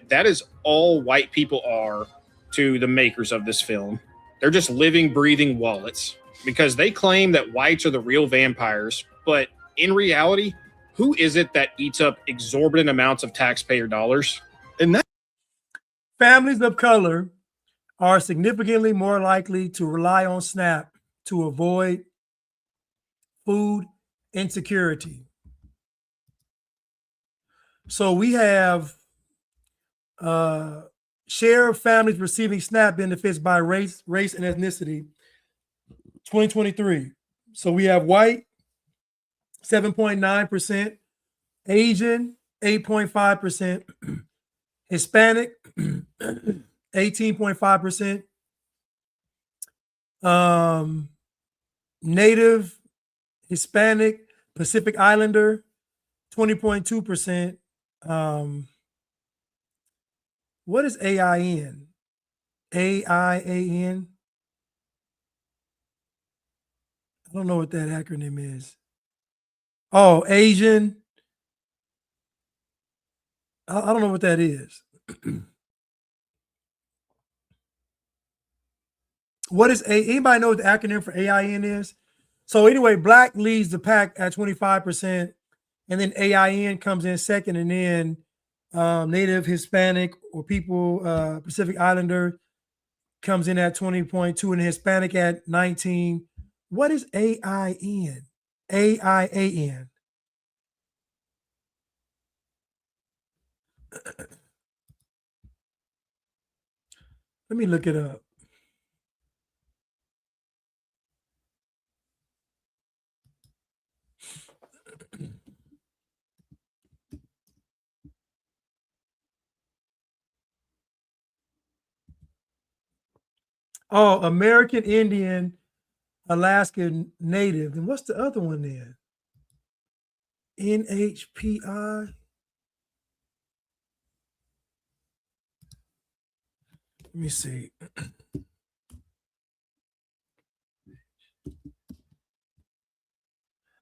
That is all white people are to the makers of this film. They're just living, breathing wallets, because they claim that whites are the real vampires, but in reality, who is it that eats up exorbitant amounts of taxpayer dollars? And that families of color are significantly more likely to rely on SNAP to avoid food insecurity. So we have share of families receiving SNAP benefits by race and ethnicity, 2023. So we have white, 7.9%, Asian, 8.5%, Hispanic, 18.5%, Native, Hispanic, Pacific Islander, 20.2%. What is AIN? AIAN? I don't know what that acronym is. Oh, Asian. I don't know what that is. What is anybody know what the acronym for AIN is? So anyway, Black leads the pack at 25%, and then AIN comes in second, and then Native, Hispanic, or people, Pacific Islander comes in at 20.2, and Hispanic at 19. What is AIN? AIAN. Let me look it up. Oh, American Indian, Alaskan Native. And what's the other one then? NHPI. Let me see.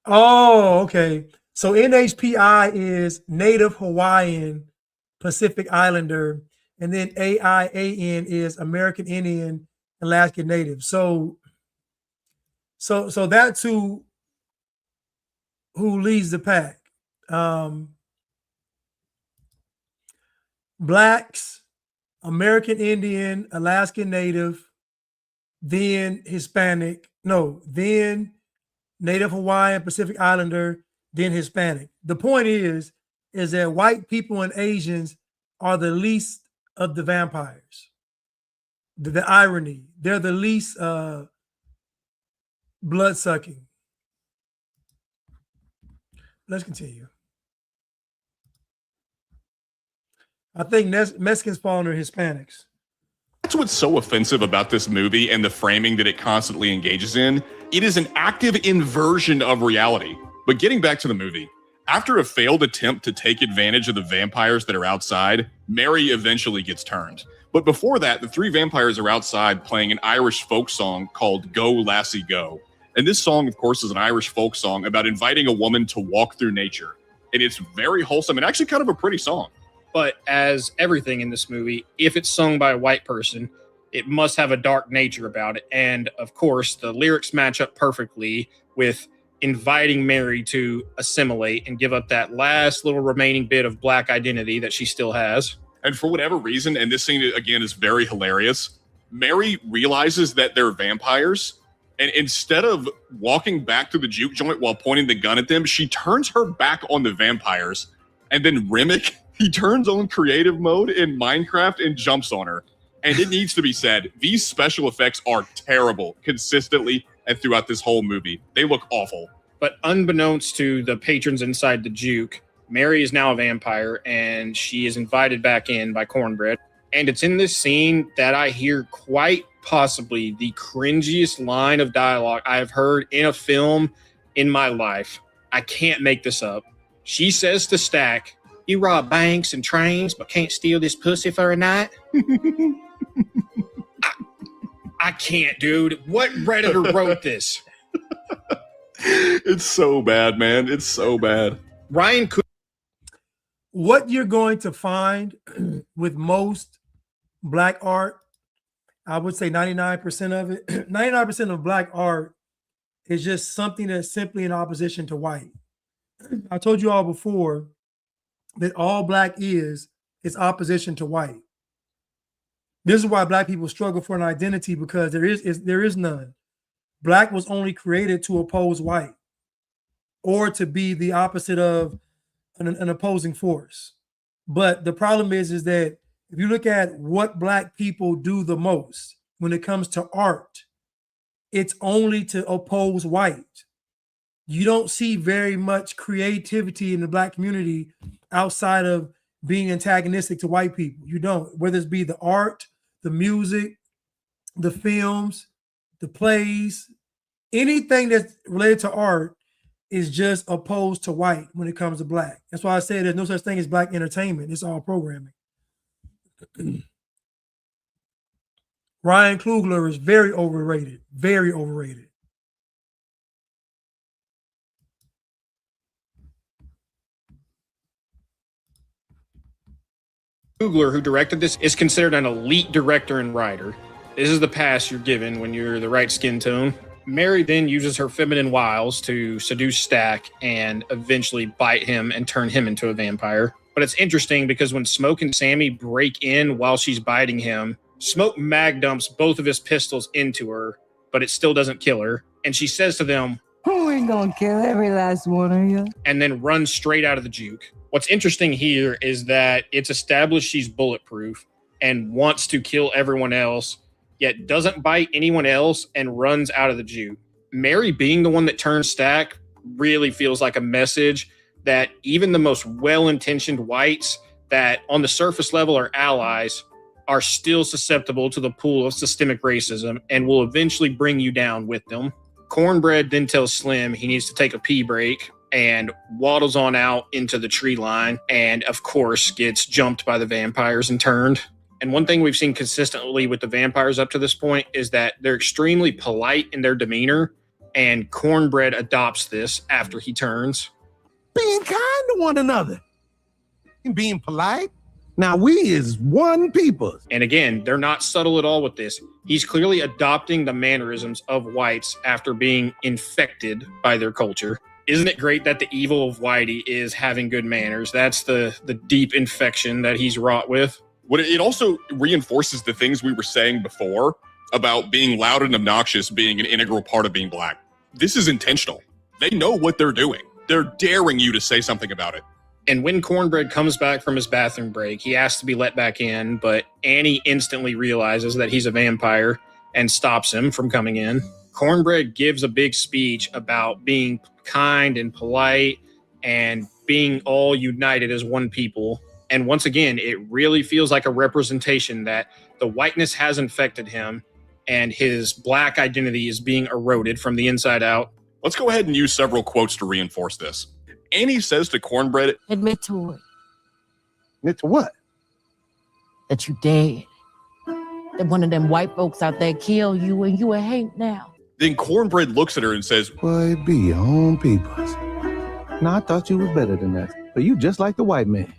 Oh, okay. So NHPI is Native Hawaiian Pacific Islander, and then AIAN is American Indian Alaskan Native. So that's who leads the pack. Blacks, American Indian, Alaskan Native, then Hispanic. No, then Native Hawaiian, Pacific Islander, then Hispanic. The point is that white people and Asians are the least of the vampires. The irony, they're the least blood-sucking. Let's continue. I think Mexicans fall under Hispanics. That's what's so offensive about this movie and the framing that it constantly engages in. It is an active inversion of reality. But getting back to the movie, after a failed attempt to take advantage of the vampires that are outside, Mary eventually gets turned. But before that, the three vampires are outside playing an Irish folk song called Go Lassie Go. And this song, of course, is an Irish folk song about inviting a woman to walk through nature. And it's very wholesome and actually kind of a pretty song. But as everything in this movie, if it's sung by a white person, it must have a dark nature about it. And of course, the lyrics match up perfectly with inviting Mary to assimilate and give up that last little remaining bit of black identity that she still has. And for whatever reason, and this scene, again, is very hilarious, Mary realizes that they're vampires. And instead of walking back to the juke joint while pointing the gun at them, she turns her back on the vampires. And then Remick, he turns on creative mode in Minecraft and jumps on her. And it needs to be said, these special effects are terrible consistently and throughout this whole movie. They look awful. But unbeknownst to the patrons inside the juke, Mary is now a vampire and she is invited back in by Cornbread. And it's in this scene that I hear quite possibly the cringiest line of dialogue I have heard in a film in my life. I can't make this up. She says to Stack, "You rob banks and trains, but can't steal this pussy for a night?" I can't, dude. What Redditor wrote this? It's so bad, man. It's so bad. Ryan could. What you're going to find with most black art, I would say 99% of it, 99% of black art is just something that's simply in opposition to white. I told you all before that all black is opposition to white. This is why black people struggle for an identity, because there is none. Black was only created to oppose white or to be the opposite of an opposing force. But the problem is that if you look at what black people do the most when it comes to art, it's only to oppose white. You don't see very much creativity in the black community outside of being antagonistic to white people. You don't, whether it's be the art, the music, the films, the plays, anything that's related to art is just opposed to white when it comes to black. That's why I say there's no such thing as black entertainment. It's all programming. Ryan Coogler is very overrated, very overrated. Coogler, who directed this, is considered an elite director and writer. This is the pass you're given when you're the right skin tone. Mary then uses her feminine wiles to seduce Stack and eventually bite him and turn him into a vampire. But it's interesting because when Smoke and Sammy break in while she's biting him, Smoke mag dumps both of his pistols into her, but it still doesn't kill her. And she says to them, Who ain't gonna kill every last one of you. and then runs straight out of the juke. What's interesting here is that it's established she's bulletproof and wants to kill everyone else, yet doesn't bite anyone else and runs out of the juke. Mary being the one that turns Stack really feels like a message that even the most well-intentioned whites that on the surface level are allies are still susceptible to the pool of systemic racism and will eventually bring you down with them. Cornbread then tells Slim he needs to take a pee break and waddles on out into the tree line and, of course, gets jumped by the vampires and turned. And one thing we've seen consistently with the vampires up to this point is that they're extremely polite in their demeanor, and Cornbread adopts this after he turns. Being kind to one another and being polite. Now we is one people. And again, they're not subtle at all with this. He's clearly adopting the mannerisms of whites after being infected by their culture. Isn't it great that the evil of Whitey is having good manners? That's the deep infection that he's wrought with. What it also reinforces the things we were saying before about being loud and obnoxious being an integral part of being black. This is intentional. They know what they're doing. They're daring you to say something about it. And when Cornbread comes back from his bathroom break, he asks to be let back in, but Annie instantly realizes that he's a vampire and stops him from coming in. Cornbread gives a big speech about being kind and polite and being all united as one people. And once again, it really feels like a representation that the whiteness has infected him and his black identity is being eroded from the inside out. Let's go ahead and use several quotes to reinforce this. Annie says to Cornbread, admit to it. Admit to what? That you dead. That one of them white folks out there killed you and you a hate now. Then Cornbread looks at her and says, Boy, be your own peoples. Now I thought you was better than that, but you just like the white man.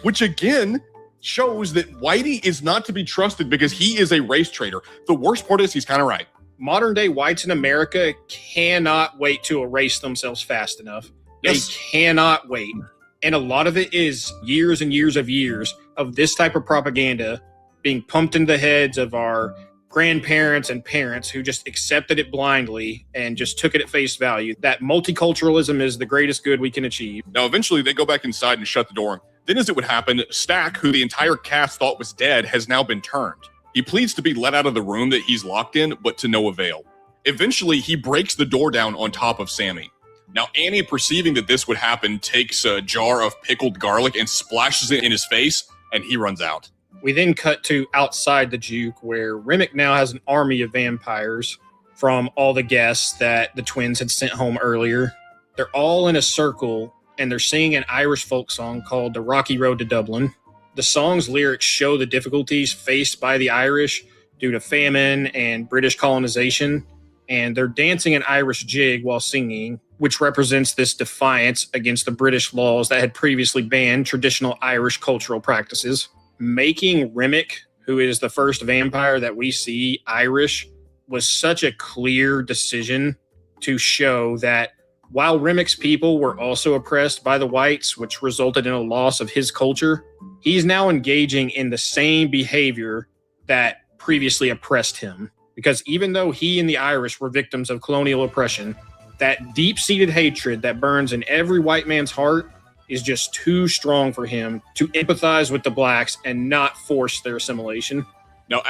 which again shows that Whitey is not to be trusted because he is a race traitor. The worst part is he's kind of right. Modern day whites in America cannot wait to erase themselves fast enough. Yes. They cannot wait. And a lot of it is years and years of this type of propaganda being pumped into the heads of our grandparents and parents who just accepted it blindly and just took it at face value, that multiculturalism is the greatest good we can achieve. Now, eventually they go back inside and shut the door. Then as it would happen, Stack, who the entire cast thought was dead, has now been turned. He pleads to be let out of the room that he's locked in, but to no avail. Eventually, he breaks the door down on top of Sammy. Now, Annie, perceiving that this would happen, takes a jar of pickled garlic and splashes it in his face, and he runs out. We then cut to outside the juke, where Remick now has an army of vampires from all the guests that the twins had sent home earlier. They're all in a circle, and they're singing an Irish folk song called The Rocky Road to Dublin. The song's lyrics show the difficulties faced by the Irish due to famine and British colonization, and they're dancing an Irish jig while singing, which represents this defiance against the British laws that had previously banned traditional Irish cultural practices. Making Remick, who is the first vampire that we see Irish, was such a clear decision to show that while Remick's people were also oppressed by the whites, which resulted in a loss of his culture, he's now engaging in the same behavior that previously oppressed him. Because even though he and the Irish were victims of colonial oppression, that deep-seated hatred that burns in every white man's heart is just too strong for him to empathize with the blacks and not force their assimilation. Now,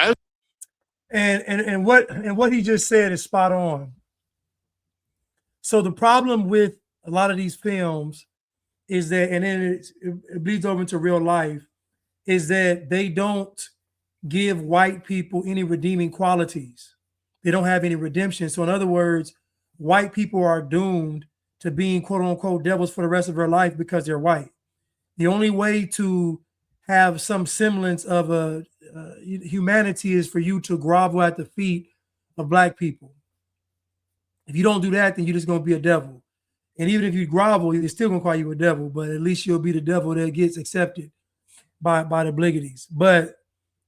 what he just said is spot on. So the problem with a lot of these films is that, and then it bleeds over into real life, is that they don't give white people any redeeming qualities. They don't have any redemption. So in other words, white people are doomed to being quote unquote devils for the rest of their life because they're white. The only way to have some semblance of a humanity is for you to grovel at the feet of black people. If you don't do that, then you're just going to be a devil. And even if you grovel, they're still going to call you a devil, but at least you'll be the devil that gets accepted by the Bliggitties. But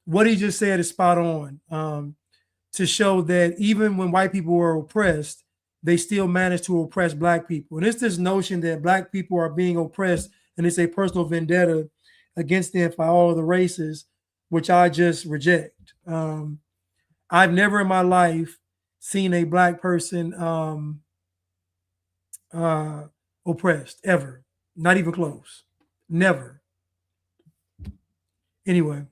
what he just said is spot on, to show that even when white people were oppressed, they still managed to oppress black people. And it's this notion that black people are being oppressed and it's a personal vendetta against them by all of the races, which I just reject. I've never in my life seen a black person oppressed ever. Not even close. Never. Anyway,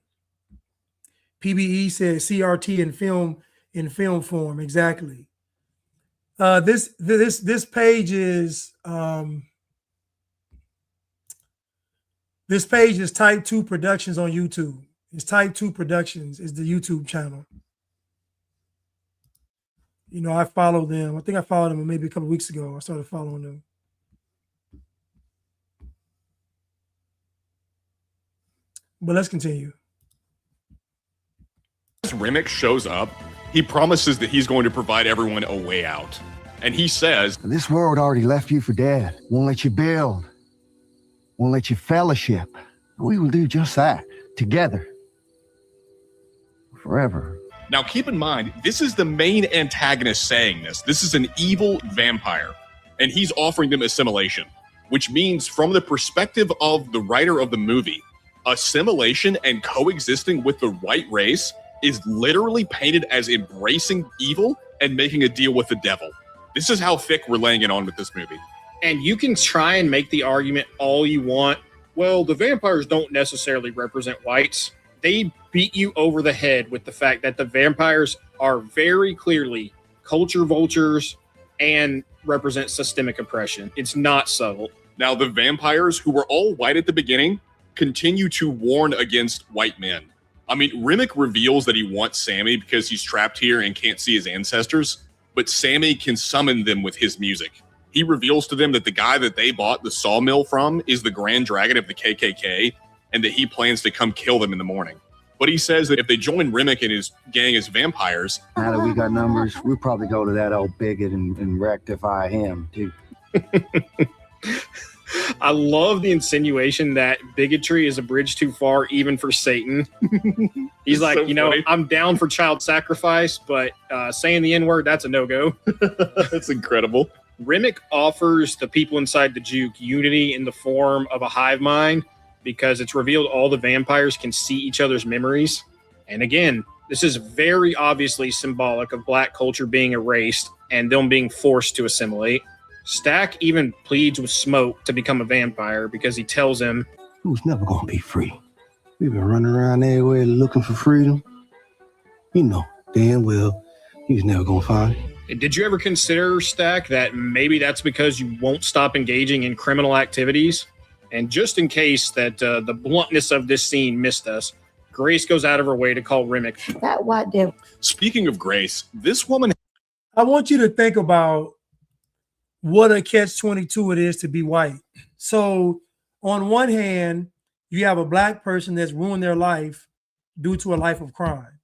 PBE says CRT in film form. Exactly. This page is Type 2 Productions on YouTube. It's Type 2 Productions is the YouTube channel. You know, I follow them. I think I followed them maybe a couple of weeks ago. I started following them. But let's continue. As Remick shows up, he promises that he's going to provide everyone a way out. And he says, This world already left you for dead. Won't let you build. Won't let you fellowship. We will do just that. Together. Forever. now keep in mind, this is the main antagonist saying this. This is an evil vampire, and he's offering them assimilation, which means from the perspective of the writer of the movie, assimilation and coexisting with the white race is literally painted as embracing evil and making a deal with the devil. This is how thick we're laying it on with this movie. And you can try and make the argument all you want. Well, the vampires don't necessarily represent whites. They beat you over the head with the fact that the vampires are very clearly culture vultures and represent systemic oppression. It's not subtle. Now, the vampires, who were all white at the beginning, continue to warn against white men. I mean, Remick reveals that he wants Sammy because he's trapped here and can't see his ancestors, but Sammy can summon them with his music. He reveals to them that the guy that they bought the sawmill from is the Grand Dragon of the KKK, and that he plans to come kill them in the morning. But he says that if they join Remick and his gang as vampires... Now that we got numbers, we'll probably go to that old bigot and rectify him, too. I love the insinuation that bigotry is a bridge too far, even for Satan. He's like, so funny. I'm down for child sacrifice, but saying the N-word, that's a no-go. That's incredible. Remick offers the people inside the juke unity in the form of a hive mind because it's revealed all the vampires can see each other's memories. And again, this is very obviously symbolic of black culture being erased and them being forced to assimilate. Stack even pleads with Smoke to become a vampire because he tells him, "Who's never gonna be free? We've been running around everywhere looking for freedom. You know damn well he's never gonna find it." Did you ever consider, Stack, that maybe that's because you won't stop engaging in criminal activities? And just in case that the bluntness of this scene missed us, Grace goes out of her way to call Remick that white devil. Speaking of Grace, this woman... I want you to think about what a catch-22 it is to be white. So on one hand, you have a black person that's ruined their life due to a life of crime.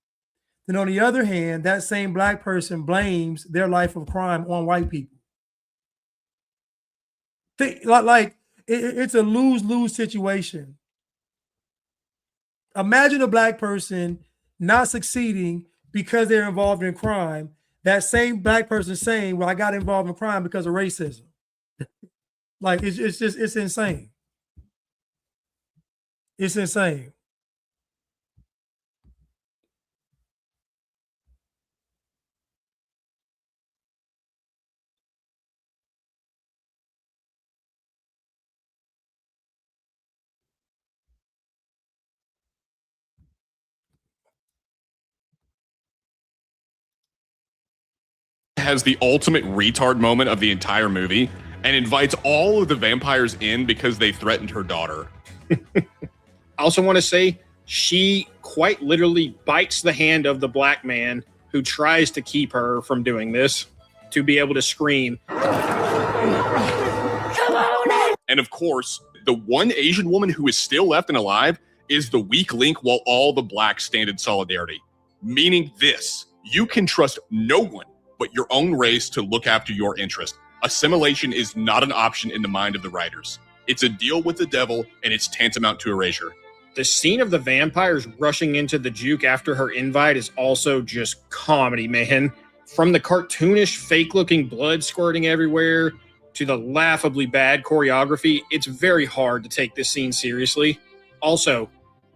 Then on the other hand, that same black person blames their life of crime on white people. It's a lose-lose situation. Imagine a black person not succeeding because they're involved in crime. That same black person saying, "Well, I got involved in crime because of racism." Like it's insane. It's insane. Has the ultimate retard moment of the entire movie and invites all of the vampires in because they threatened her daughter. I also want to say she quite literally bites the hand of the black man who tries to keep her from doing this to be able to scream. And of course, the one Asian woman who is still left and alive is the weak link while all the blacks stand in solidarity. Meaning this, you can trust no one but your own race to look after your interest. Assimilation is not an option in the mind of the writers. It's a deal with the devil, and it's tantamount to erasure. The scene of the vampires rushing into the juke after her invite is also just comedy, man. From the cartoonish, fake-looking blood squirting everywhere to the laughably bad choreography, it's very hard to take this scene seriously. Also,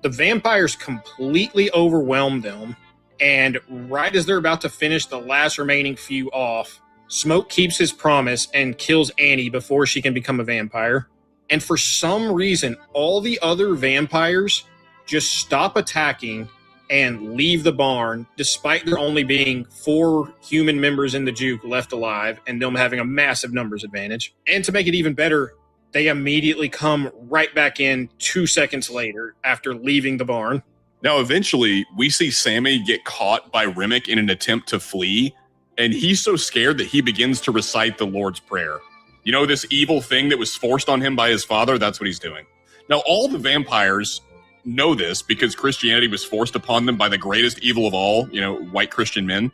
the vampires completely overwhelm them, and right as they're about to finish the last remaining few off, Smoke keeps his promise and kills Annie before she can become a vampire. And for some reason, all the other vampires just stop attacking and leave the barn, despite there only being 4 human members in the juke left alive and them having a massive numbers advantage. And to make it even better, they immediately come right back in 2 seconds later after leaving the barn. Now, eventually, we see Sammy get caught by Remick in an attempt to flee, and he's so scared that he begins to recite the Lord's Prayer. You know, this evil thing that was forced on him by his father, that's what he's doing. Now, all the vampires know this because Christianity was forced upon them by the greatest evil of all, you know, white Christian men.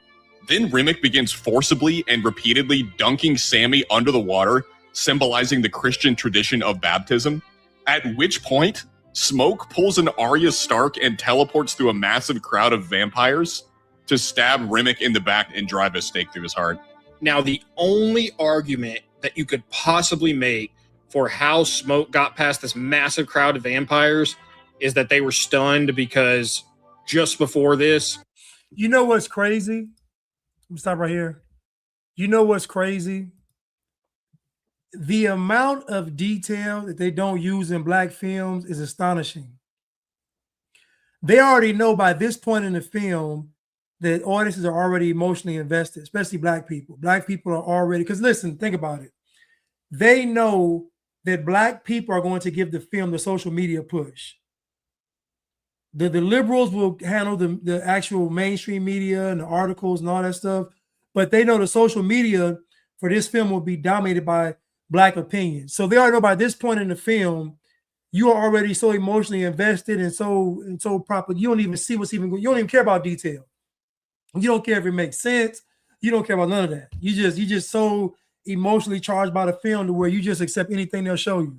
Then Remick begins forcibly and repeatedly dunking Sammy under the water, symbolizing the Christian tradition of baptism, at which point Smoke pulls an Arya Stark and teleports through a massive crowd of vampires to stab Remick in the back and drive a stake through his heart. Now, the only argument that you could possibly make for how Smoke got past this massive crowd of vampires is that they were stunned because just before this... You know what's crazy? Let me stop right here. You know what's crazy? The amount of detail that they don't use in black films is astonishing. They already know by this point in the film that audiences are already emotionally invested, especially black people. Black people are already, because listen, think about it. They know that black people are going to give the film the social media push. The liberals will handle the actual mainstream media and the articles and all that stuff, but they know the social media for this film will be dominated by black opinion. So they already know by this point in the film, you are already so emotionally invested and so proper. You don't even see what's even going. You don't even care about detail. You don't care if it makes sense. You don't care about none of that. You just so emotionally charged by the film to where you just accept anything they'll show you.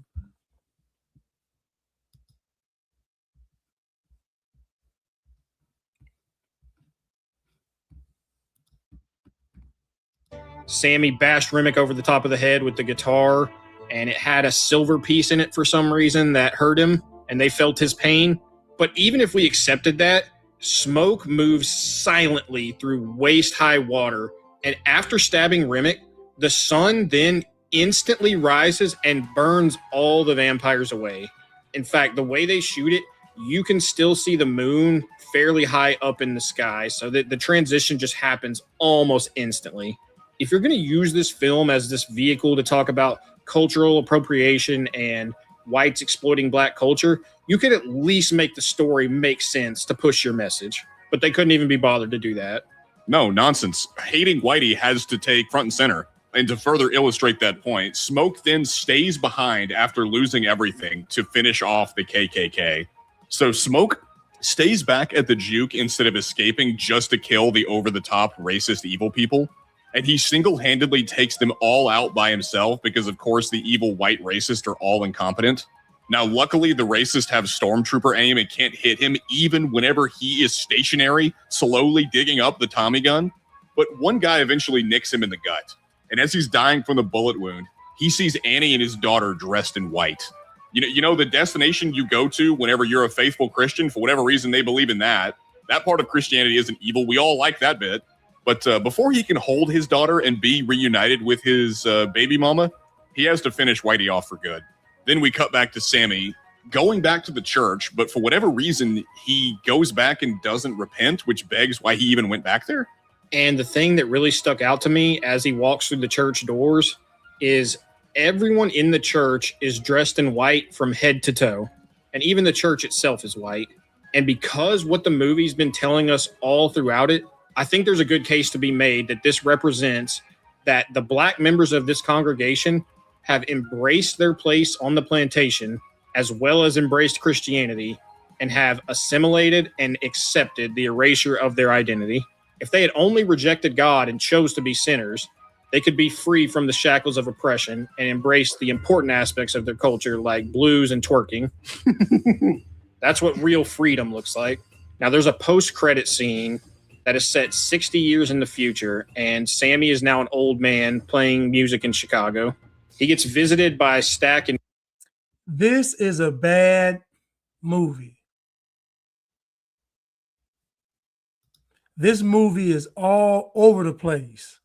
Sammy bashed Remick over the top of the head with the guitar, and it had a silver piece in it for some reason that hurt him, and they felt his pain. But even if we accepted that, Smoke moves silently through waist-high water, and after stabbing Remick, the sun then instantly rises and burns all the vampires away. In fact, the way they shoot it, you can still see the moon fairly high up in the sky, so that the transition just happens almost instantly. If you're going to use this film as this vehicle to talk about cultural appropriation and whites exploiting black culture, you could at least make the story make sense to push your message. But they couldn't even be bothered to do that. No, nonsense. Hating whitey has to take front and center. And to further illustrate that point, Smoke then stays behind after losing everything to finish off the KKK. So Smoke stays back at the juke instead of escaping just to kill the over-the-top racist evil people. And he single-handedly takes them all out by himself because, of course, the evil white racists are all incompetent. Now, luckily, the racists have stormtrooper aim and can't hit him even whenever he is stationary, slowly digging up the Tommy gun. But one guy eventually nicks him in the gut. And as he's dying from the bullet wound, he sees Annie and his daughter dressed in white. You know the destination you go to whenever you're a faithful Christian, for whatever reason they believe in that. That part of Christianity isn't evil. We all like that bit. But before he can hold his daughter and be reunited with his baby mama, he has to finish Whitey off for good. Then we cut back to Sammy going back to the church, but for whatever reason, he goes back and doesn't repent, which begs why he even went back there. And the thing that really stuck out to me as he walks through the church doors is everyone in the church is dressed in white from head to toe. And even the church itself is white. And because what the movie's been telling us all throughout it, I think there's a good case to be made that this represents that the black members of this congregation have embraced their place on the plantation as well as embraced Christianity and have assimilated and accepted the erasure of their identity. If they had only rejected God and chose to be sinners, they could be free from the shackles of oppression and embrace the important aspects of their culture like blues and twerking. That's what real freedom looks like. Now, there's a post-credit scene that is set 60 years in the future, and Sammy is now an old man playing music in Chicago. He gets visited by Stack and... This is a bad movie. This movie is all over the place.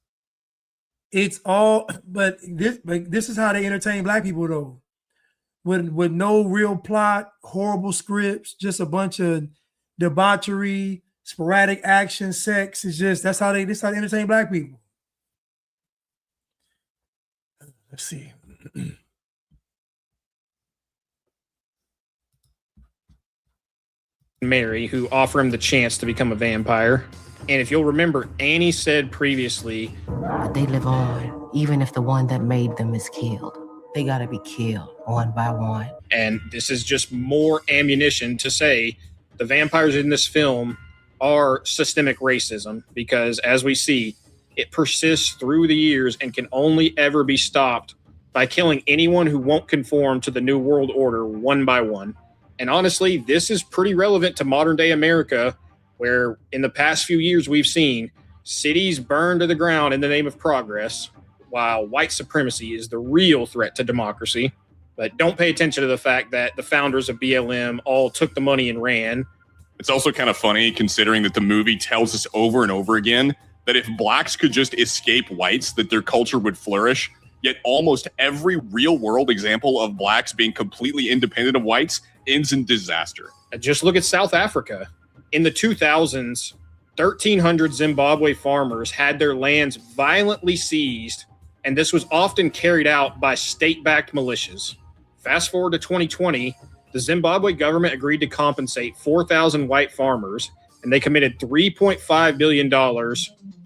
It's all, but this is how they entertain black people though, with no real plot, horrible scripts, just a bunch of debauchery, sporadic action, sex. It's just this how they entertain black people. Let's see. Mary, who offer him the chance to become a vampire. And if you'll remember, Annie said previously, But they live on, even if the one that made them is killed. They gotta be killed one by one. and this is just more ammunition to say the vampires in this film are systemic racism, because as we see, it persists through the years and can only ever be stopped by killing anyone who won't conform to the New World Order one by one. And honestly, this is pretty relevant to modern day America, where in the past few years we've seen cities burned to the ground in the name of progress, while white supremacy is the real threat to democracy. But don't pay attention to the fact that the founders of BLM all took the money and ran. It's also kind of funny considering that the movie tells us over and over again that if blacks could just escape whites, that their culture would flourish. Yet almost every real world example of blacks being completely independent of whites ends in disaster. Just look at South Africa. In the 2000s, 1,300 Zimbabwe farmers had their lands violently seized, and this was often carried out by state-backed militias. Fast forward to 2020, the Zimbabwe government agreed to compensate 4,000 white farmers, and they committed $3.5 billion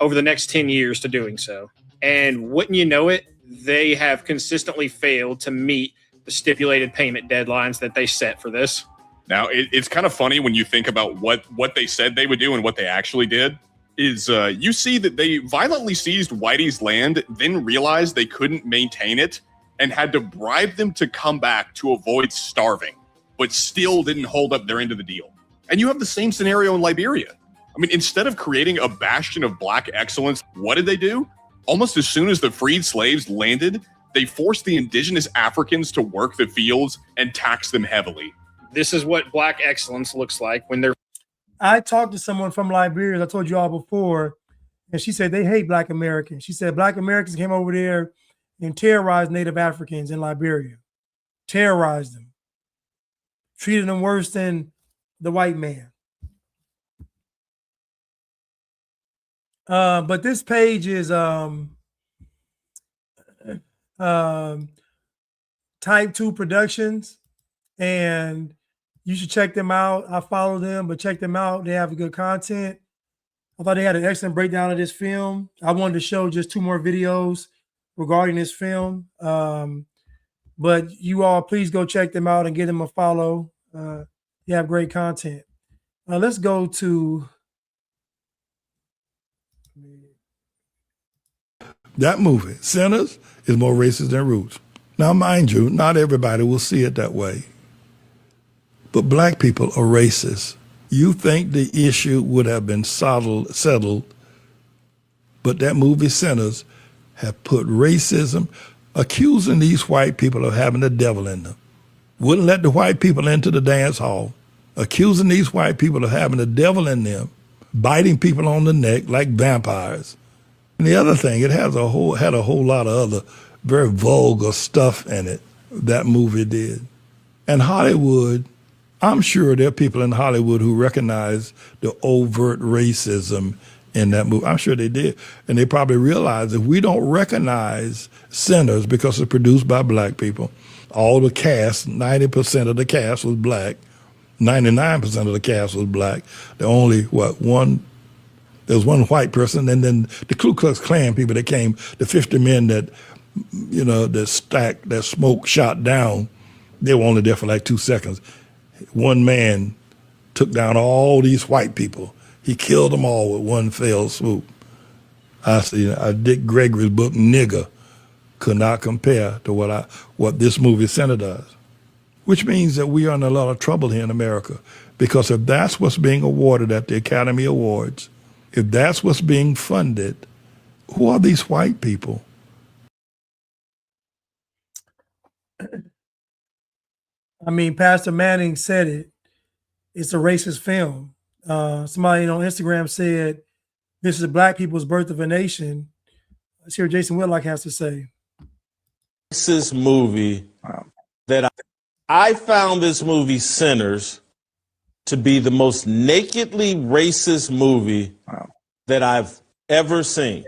over the next 10 years to doing so. And wouldn't you know it, they have consistently failed to meet the stipulated payment deadlines that they set for this. Now, it's kind of funny when you think about what they said they would do and what they actually did. Is you see that they violently seized Whitey's land, then realized they couldn't maintain it and had to bribe them to come back to avoid starving, but still didn't hold up their end of the deal. And you have the same scenario in Liberia. I mean, instead of creating a bastion of black excellence, what did they do? Almost as soon as the freed slaves landed, they forced the indigenous Africans to work the fields and tax them heavily. This is what black excellence looks like when they're... I talked to someone from Liberia, as I told you all before, and she said they hate black Americans. She said black Americans came over there and terrorized Native Africans in Liberia, terrorized them, treated them worse than the white man. But this page is Type 2 Productions, and you should check them out. I follow them, but check them out. They have good content. I thought they had an excellent breakdown of this film. I wanted to show just 2 more videos regarding this film. But you all, please go check them out and give them a follow. They have great content. Let's go to... That movie, Sinners, is more racist than Roots. Now, mind you, not everybody will see it that way. But black people are racist. You think the issue would have been settled, but that movie, Sinners, have put racism, accusing these white people of having the devil in them. Wouldn't let the white people into the dance hall, accusing these white people of having the devil in them, biting people on the neck like vampires. And the other thing, it had a whole lot of other very vulgar stuff in it, that movie did. And Hollywood, I'm sure there are people in Hollywood who recognize the overt racism in that movie. I'm sure they did. And they probably realized if we don't recognize Sinners because it's produced by black people, all the cast, 90% of the cast was black, 99% of the cast was black. The only, there was one white person, and then the Ku Klux Klan people that came, the 50 men that, that stacked, that smoke shot down, they were only there for like 2 seconds. One man took down all these white people. He killed them all with one fell swoop. Dick Gregory's book, Nigger, could not compare to what this movie Center does. Which means that we are in a lot of trouble here in America, because if that's what's being awarded at the Academy Awards, if that's what's being funded, who are these white people? I mean, Pastor Manning said it. It's a racist film. Somebody on Instagram said, this is black people's birth of a nation. Let's hear what Jason Whitlock has to say. This movie that I found this movie Sinners to be the most nakedly racist movie that I've ever seen.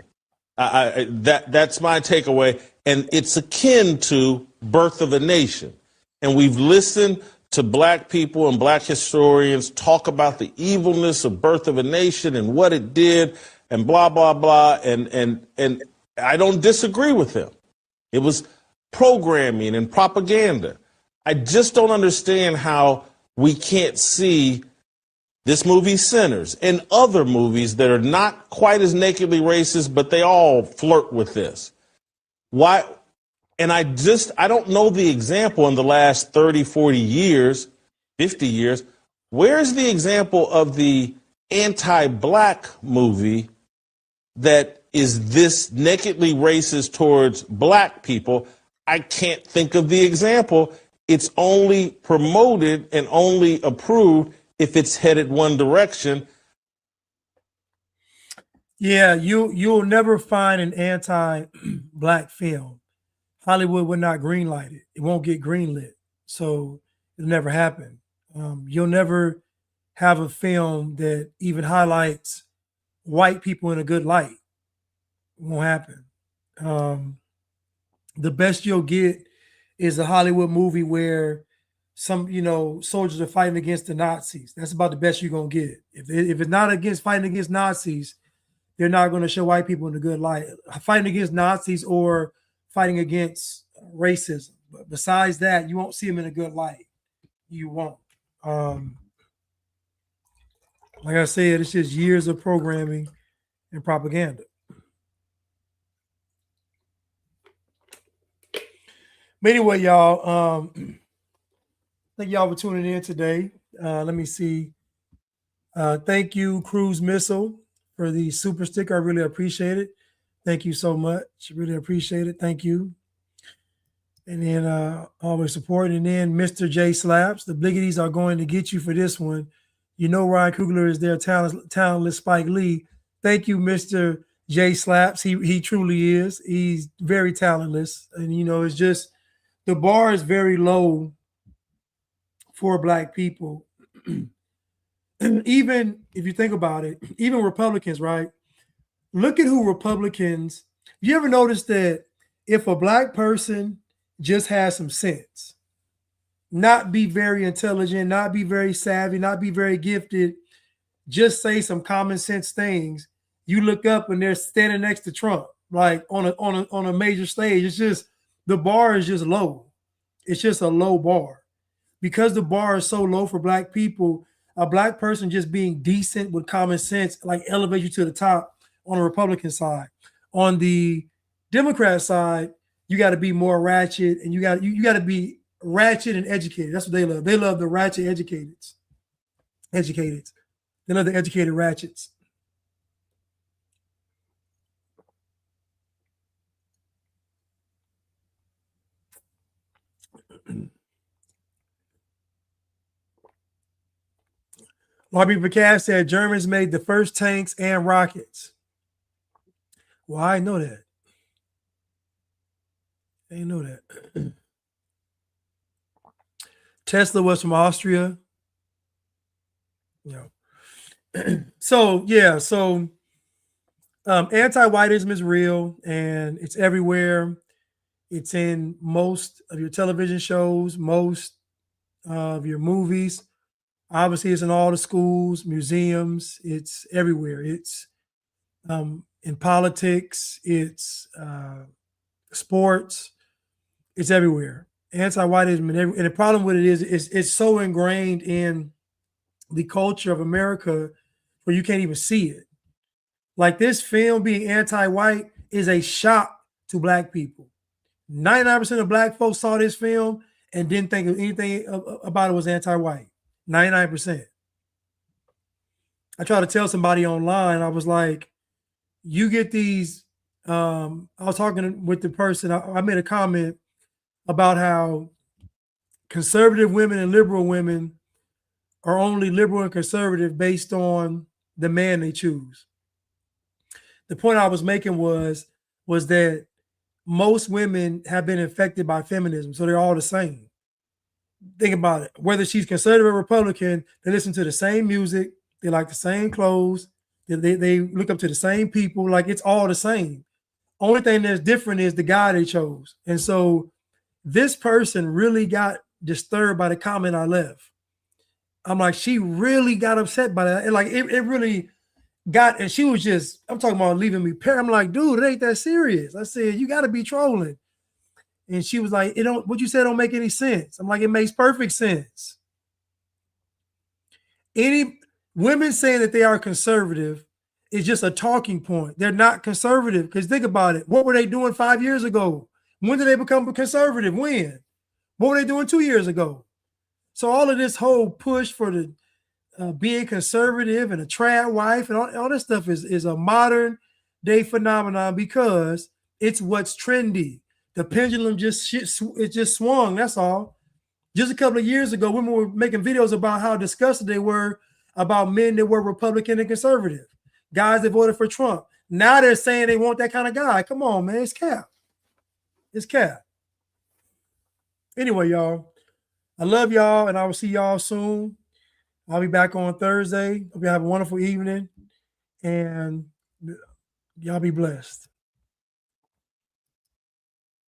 That's my takeaway, and it's akin to Birth of a Nation. And we've listened to Black people and Black historians talk about the evilness of Birth of a Nation and what it did, and blah blah blah. And I don't disagree with them. It was programming and propaganda. I just don't understand how we can't see this movie Sinners and other movies that are not quite as nakedly racist, but they all flirt with this. Why? And I don't know the example in the last 30, 40 years, 50 years. Where's the example of the anti-Black movie that is this nakedly racist towards Black people? I can't think of the example. It's only promoted and only approved if it's headed one direction. Yeah, you'll never find an anti-Black film. Hollywood would not greenlight it. It won't get greenlit. So it'll never happen. You'll never have a film that even highlights white people in a good light. It won't happen. The best you'll get is a Hollywood movie where some, soldiers are fighting against the Nazis. That's about the best you're going to get. If it's not fighting against Nazis, they're not going to show white people in a good light. Fighting against Nazis or fighting against racism. But besides that, you won't see them in a good light. You won't. Like I said, it's just years of programming and propaganda. But anyway, y'all, thank y'all for tuning in today. Let me see. Thank you, Cruise Missile, for the super sticker. I really appreciate it. Thank you so much. Really appreciate it. Thank you. And then always support. And then Mr. J Slaps, the Bliggities are going to get you for this one. You know Ryan Coogler is their talentless Spike Lee. Thank you, Mr. J Slaps. He truly is. He's very talentless. And, it's just the bar is very low for Black people. And even if you think about it, even Republicans, right? Look at who Republicans. You ever notice that if a Black person just has some sense, not be very intelligent, not be very savvy, not be very gifted, just say some common sense things, you look up and they're standing next to Trump, like on a major stage. It's just the bar is just low. It's just a low bar. Because the bar is so low for Black people, a Black person just being decent with common sense like elevates you to the top on the Republican side. On the Democrat side, you got to be more ratchet, and you got to be ratchet and educated. That's what they love. They love the ratchet educated. They love the educated ratchets. Bobby McCaff said Germans made the first tanks and rockets. Well, I know that. I didn't know that. Tesla was from Austria. So anti-whiteism is real and it's everywhere. It's in most of your television shows, most of your movies. Obviously, it's in all the schools, museums. It's everywhere. It's in politics. It's sports. It's everywhere. Anti-whiteism, and the problem with it is it's so ingrained in the culture of America where you can't even see it. Like this film being anti-white is a shock to Black people. 99% of Black folks saw this film and didn't think of anything about it was anti-white. 99%. I tried to tell somebody online, I was like, you get these, I was talking with the person, I made a comment about how conservative women and liberal women are only liberal and conservative based on the man they choose. The point I was making was was that most women have been infected by feminism, so they're all the same. Think about it. Whether she's conservative or Republican, they listen to the same music, they like the same clothes, they look up to the same people, like it's all the same. Only thing that's different is the guy they chose. And so this person really got disturbed by the comment I left. I'm like, she really got upset by that. And like it really got, and she was just, I'm talking about leaving me pair. I'm like, dude, it ain't that serious. I said, you got to be trolling. And she was like, what you said don't make any sense. I'm like, it makes perfect sense. Any women saying that they are conservative is just a talking point. They're not conservative because think about it. What were they doing 5 years ago? When did they become conservative? When? What were they doing 2 years ago? So all of this whole push for the being conservative and a trad wife and all this stuff is a modern day phenomenon because it's what's trendy. The pendulum it just swung. That's all. Just a couple of years ago, women were making videos about how disgusted they were about men that were Republican and conservative, guys that voted for Trump. Now they're saying they want that kind of guy. Come on, man, it's cap. It's cap. Anyway, y'all, I love y'all, and I will see y'all soon. I'll be back on Thursday. Hope you have a wonderful evening, and y'all be blessed.